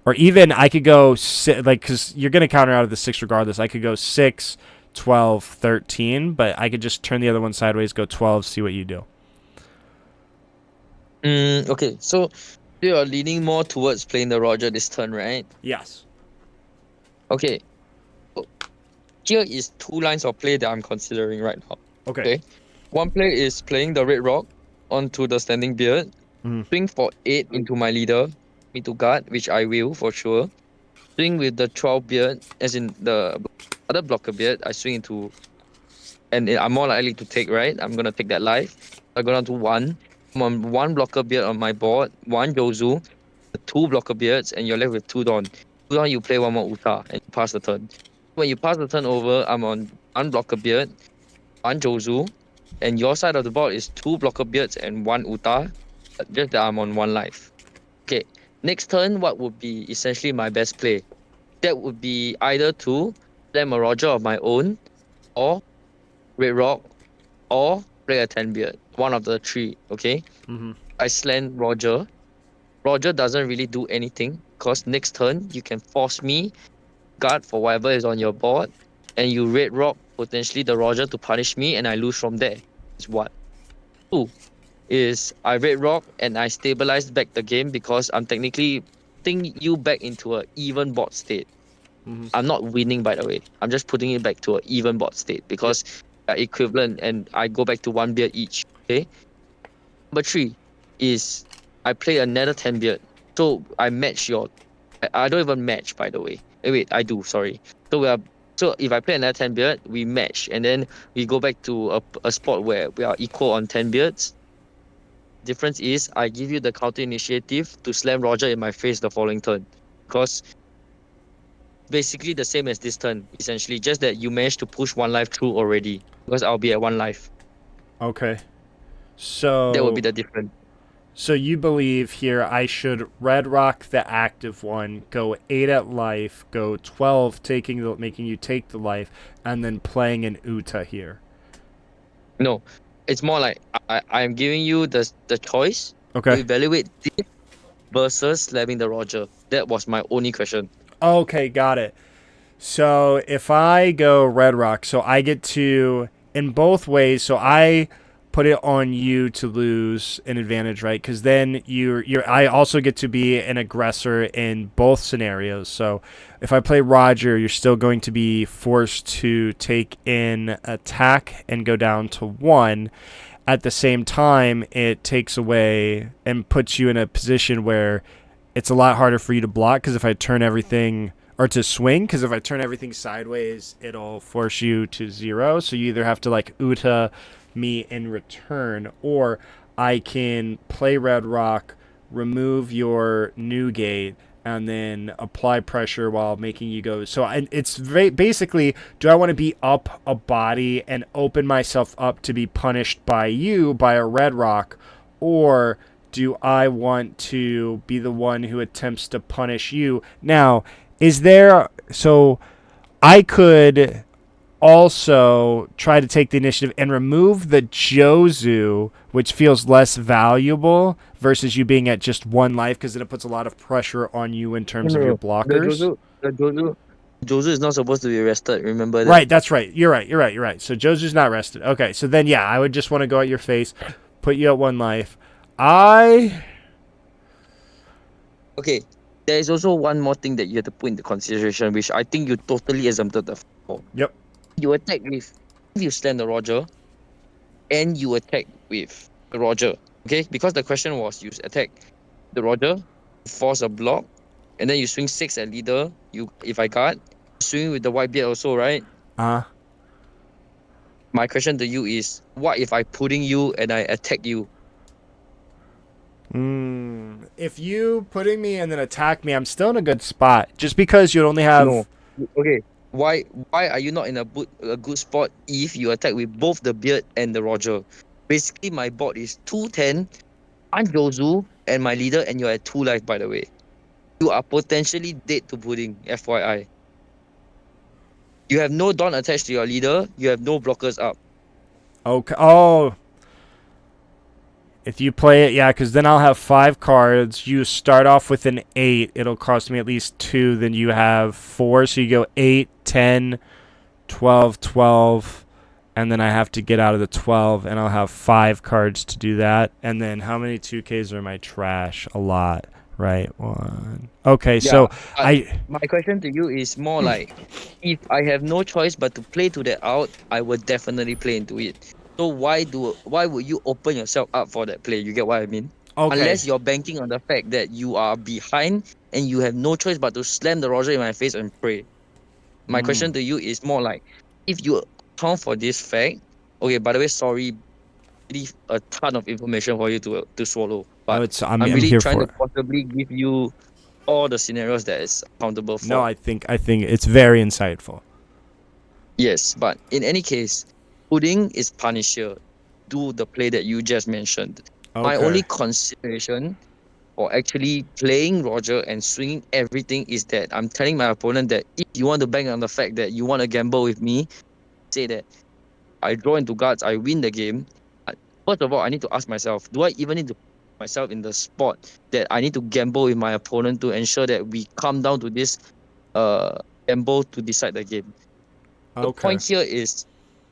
Or even I could go, because you're going to counter out of the 6 regardless. I could go 6, 12, 13, but I could just turn the other one sideways, go 12, see what you do. Okay, so you are leaning more towards playing the Roger this turn, right? Yes. Okay, so here is 2 lines of play that I'm considering right now. Okay. Okay, one play is playing the Red Rock onto the Standing Beard, swing for 8 into my leader, me to guard, which I will for sure. Swing with the 12 beard, as in the other blocker beard, I swing into, and I'm more likely to take, right? I'm gonna take that life. I go down to 1. I'm on 1 blocker beard on my board, 1 Jozu, 2 blocker beards, and you're left with 2 Dawn. 2 Dawn, you play 1 more Uta, and you pass the turn. When you pass the turn over, I'm on 1 blocker beard, 1 Jozu, and your side of the board is 2 blocker beards and 1 Uta. Just that I'm on 1 life. Okay, next turn, what would be essentially my best play? That would be either to slam a Roger of my own, or Red Rock, or play a 10 beard. One of the 3, okay? Mm-hmm. I slam Roger. Roger doesn't really do anything because next turn you can force me guard for whatever is on your board, and you Red Rock potentially the Roger to punish me, and I lose from there. Is what? 2 is I Red Rock and I stabilize back the game because I'm technically putting you back into a even board state. Mm-hmm. I'm not winning, by the way. I'm just putting it back to an even board state Yep. because equivalent, and I go back to 1 beard each. Okay. Number 3 is I play another 10 beard. So I match your. I don't even match, by the way. Wait, I do. Sorry. So we are. So if I play another 10 beard, we match, and then we go back to a spot where we are equal on 10 beards. Difference is I give you the counter initiative to slam Roger in my face the following turn, because basically the same as this turn, essentially, just that you managed to push 1 life through already because I'll be at 1 life. Okay. That would be So the difference. so you believe here I should red rock the active one, go 8 at life, go 12 making you take the life, and then playing an Uta here. No, it's more like I'm giving you the choice to Okay. evaluate this versus slamming the Roger. That was my only question. Okay, got it. So if I go red rock, so I get to in both ways. So I put it on you to lose an advantage, right? Because then I also get to be an aggressor in both scenarios. So if I play Roger, you're still going to be forced to take in attack and go down to 1. At the same time, it takes away and puts you in a position where it's a lot harder for you to block, because if I turn everything or to swing, because if I turn everything sideways, it'll force you to 0. So you either have to like Uta me in return, or I can play red rock, remove your new gate, and then apply pressure while making you go. So it's basically, do I want to be up a body and open myself up to be punished by you by a red rock, or do I want to be the one who attempts to punish you? Now, is there, so I could also try to take the initiative and remove the Jozu, which feels less valuable versus you being at just 1 life, because then it puts a lot of pressure on you in terms of your blockers. Jozu is not supposed to be arrested. Remember that. Right, that's right. You're right. So Jozu's not rested. Okay, so then yeah, I would just want to go at your face, put you at 1 life. Okay, there is also one more thing that you have to put into consideration, which I think you totally exempted the for. Yep. You attack with, if you stand the Roger, and you attack with the Roger. Okay, because the question was you attack the Roger, force a block, and then you swing 6 at leader. If I guard, swing with the white beard also, right? My question to you is, what if I putting you and I attack you? If you putting me and then attack me, I'm still in a good spot. Just because you'd only have... No. Okay. Why are you not in a good spot if you attack with both the beard and the Roger? Basically, my board is 210, I'm Jozu, and my leader, and you're at 2 life, by the way. You are potentially dead to pudding, FYI. You have no Dawn attached to your leader, you have no blockers up. Okay. Oh. If you play it, yeah, because then I'll have 5 cards. You start off with an 8. It'll cost me at least 2. Then you have 4. So you go 8, 10, 12, 12. And then I have to get out of the 12. And I'll have 5 cards to do that. And then how many 2Ks are in my trash? A lot. Right? 1. Okay, Yeah, so my question to you is more like, if I have no choice but to play to that out, I would definitely play into it. So why would you open yourself up for that play? You get what I mean? Okay. Unless you're banking on the fact that you are behind and you have no choice but to slam the Roger in my face and pray. My question to you is more like, if you account for this fact, okay, by the way, sorry, leave a ton of information for you to swallow. But I'm really here trying for to it. possibly give you all the scenarios that is accountable for. No, I think it's very insightful. Yes, but in any case, pudding is Punisher. do the play that you just mentioned. My Okay. only consideration for actually playing Roger and swinging everything is that I'm telling my opponent that if you want to bank on the fact that you want to gamble with me, say that I draw into guards, I win the game. First of all, I need to ask myself, do I even need to put myself in the spot that I need to gamble with my opponent to ensure that we come down to this gamble to decide the game? The Okay. point here is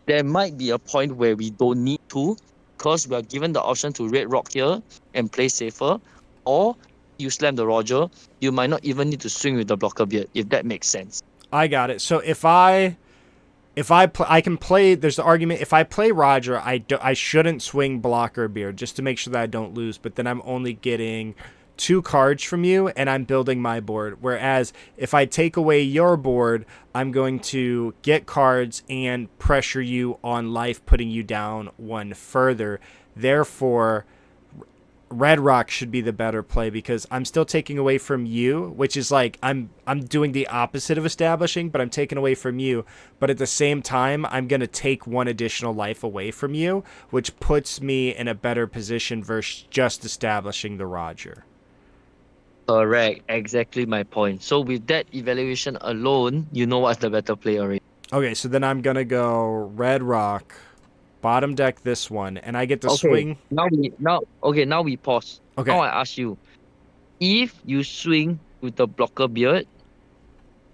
there might be a point where we don't need to, because we are given the option to red rock here and play safer, or you slam the Roger, you might not even need to swing with the blocker beard, if that makes sense. I got it. So if I I can play. There's the argument. If I play Roger, I shouldn't swing blocker beard just to make sure that I don't lose. But then I'm only getting 2 cards from you, and I'm building my board. Whereas if I take away your board, I'm going to get cards and pressure you on life, putting you down 1 further. Therefore, Red Rock should be the better play because I'm still taking away from you, which is like I'm doing the opposite of establishing, but I'm taking away from you. But at the same time, I'm going to take 1 additional life away from you, which puts me in a better position versus just establishing the Roger. Correct, exactly my point. So with that evaluation alone, you know what's the better play already. Okay, so then I'm going to go Red Rock, bottom deck this one, and I get to Okay, swing. now we pause. Okay. Now I ask you, if you swing with the blocker beard,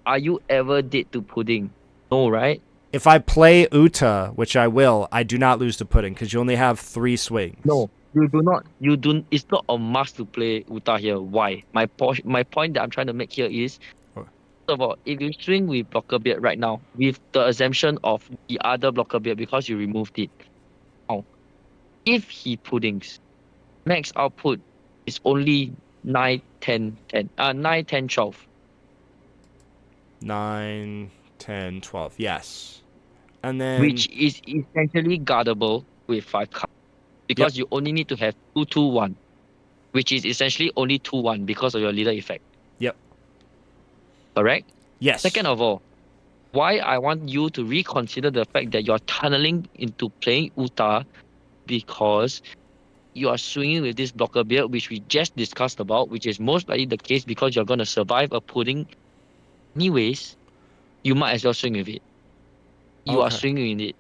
are you ever dead to pudding? No, right? If I play Uta, which I will, I do not lose to pudding because you only have 3 swings. No, you do not. You do. It's not a must to play Uta here. Why? My point that I'm trying to make here is, Oh. first of all, if you swing with blocker beard right now, with the exemption of the other blocker beard because you removed it. Now, if he puddings, max output is only 9, 10, 10. 9, 10, 12. 9, 10, 12. Yes. And then Which is essentially guardable with 5 cards. Because you only need to have 2, 2, 1. Which is essentially only 2, 1 because of your leader effect. Yep. Correct? Yes. Second of all, why I want you to reconsider the fact that you're tunneling into playing Uta because you are swinging with this blocker beard, which we just discussed about, which is most likely the case because you're going to survive a pudding anyways, you might as well swing with it. You are Okay. swinging with it.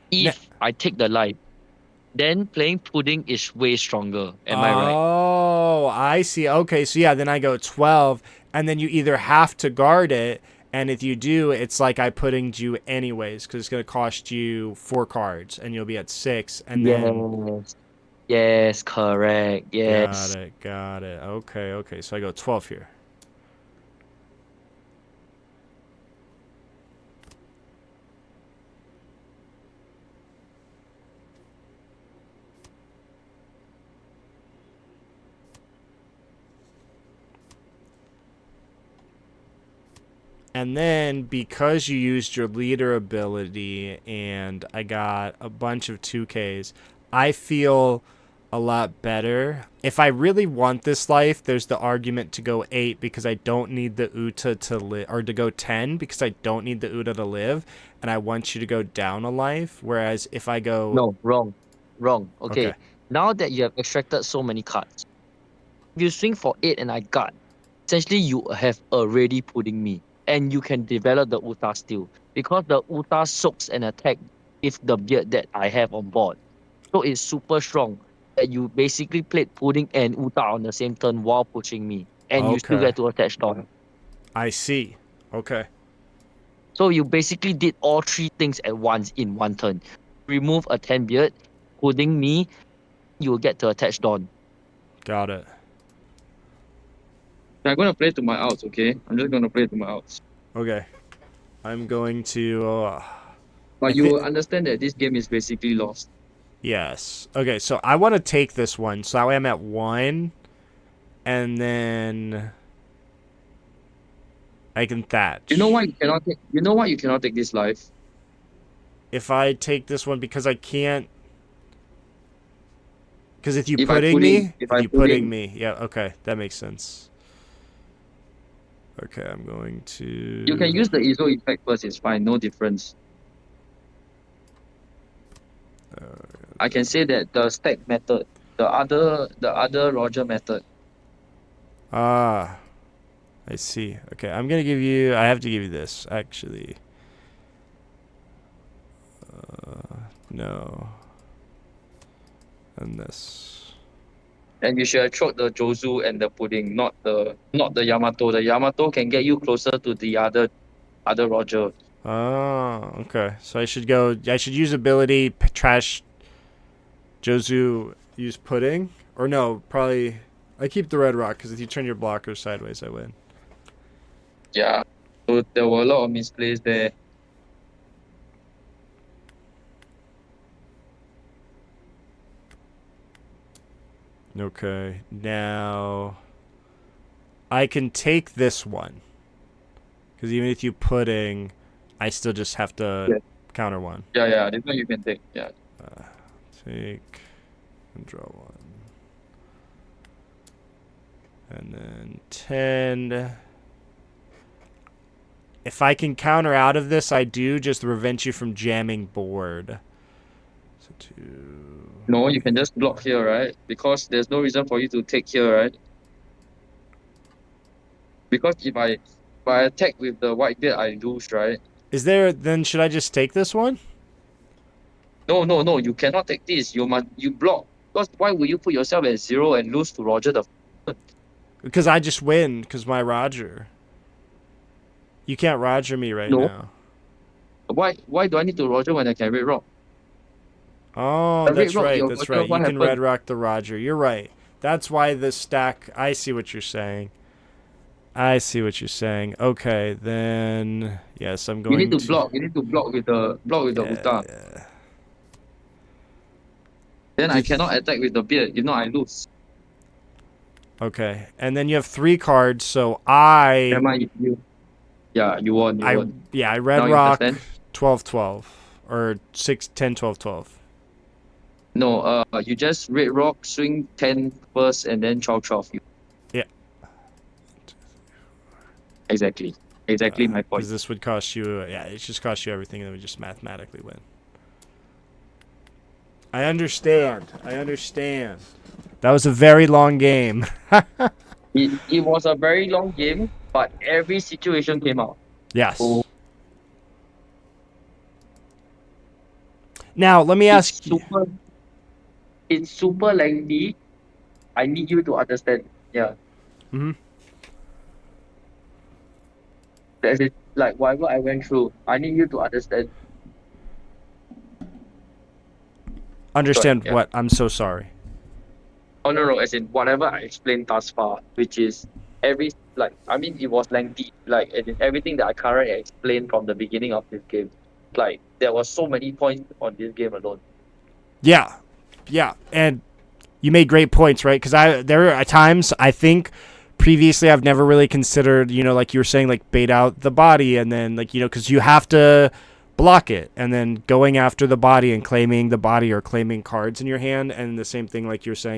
If I take the life, then playing pudding is way stronger. Am I right? Oh, I see. Okay, so yeah, then I go 12, and then you either have to guard it, and if you do, it's like I puddinged you anyways, because it's going to cost you 4 cards, and you'll be at 6, and then... Yes, correct. Yes. Got it. Okay, so I go 12 here. And then, because you used your leader ability and I got a bunch of 2Ks, I feel a lot better. If I really want this life, there's the argument to go 8 because I don't need the Uta to live, or to go 10 because I don't need the Uta to live, and I want you to go down a life. Whereas if I go... No, wrong. Okay. Okay. Now that you have extracted so many cards, if you swing for 8 and I guard, essentially you have already pudding me. And you can develop the Uta still. Because the Uta soaks an attack with the beard that I have on board. So it's super strong that you basically played pudding and Uta on the same turn while pushing me. And you still Okay. get to attach Dawn. I see. Okay. So you basically did all 3 things at once in 1 turn. Remove a 10 beard, pudding me, you will get to attach Dawn. Got it. I'm going to play to my outs, okay? I'm just going to play to my outs. Okay. I'm going to... But you will understand that this game is basically lost. Yes. Okay, so I want to take this one, so that way I'm at 1, and then I can thatch. You know why you cannot take? You know why you cannot take this life? If I take this one, because I can't... Because if you If I pudding pudding- me... if If I you pudding pudding- me... Yeah, okay, that makes sense. Okay, I'm going to... You can use the ISO effect first. It's fine. No difference. I can say that the stack method, the other Roger method. Ah, I see. Okay, I'm gonna give you. I have to give you this actually. No. And this. And you should have tried the Jozu and the pudding, not the Yamato. The Yamato can get you closer to the other Roger. Oh, okay. So I should go. I should use ability trash. Jozu use pudding, or no? Probably. I keep the red rock because if you turn your blocker sideways, I win. Yeah. So there were a lot of misplays there. Okay. Now I can take this one because even if you pudding, I still just have to Yeah. counter one. Yeah, this one you can take. Yeah. Take and draw one. And then 10. If I can counter out of this, I do just to prevent you from jamming board. So 2. No, you can just block here, right? Because there's no reason for you to take here, right? Because if I attack with the white beard, I lose, right? Is there, then should I just take this one? No, you cannot take this. You block. Because why would you put yourself at 0 and lose to Roger the Because I just win because my Roger. You can't Roger me right No. now. Why do I need to Roger when I can red rock? Oh, The red that's rock, right. your That's Roger, right. You what can happened? red rock the Roger. You're right. That's why the stack. I see what you're saying. I see what you're saying. Okay, then yes, I'm You going need to block. You need to block with the Uta. Yeah. Then I Did- cannot attack with the beard. If not, I lose. Okay, and then you have 3 cards, so I Never mind, you won. You won. I red Now you rock understand? 12-12 or 6-10-12-12. No, you just red rock, swing 10 first, and then 12. Yeah. Exactly my point. Because this would cost you, it just costs you everything, and then we just mathematically win. I understand. That was a very long game. It was a very long game, but every situation came out. Yes. So Now, let me ask you. It's super lengthy. I need you to understand. Yeah. Mm-hmm. That's it. Like whatever I went through, I need you to understand. Understand yeah. what? I'm so sorry. Oh no, as in whatever I explained thus far, which is it was lengthy. Like as in everything that I currently explained from the beginning of this game. Like there was so many points on this game alone. Yeah, and you made great points, right? Because there are times I think previously I've never really considered, like you were saying, like bait out the body, and then because you have to block it, and then going after the body and claiming the body or claiming cards in your hand, and the same thing like you're saying.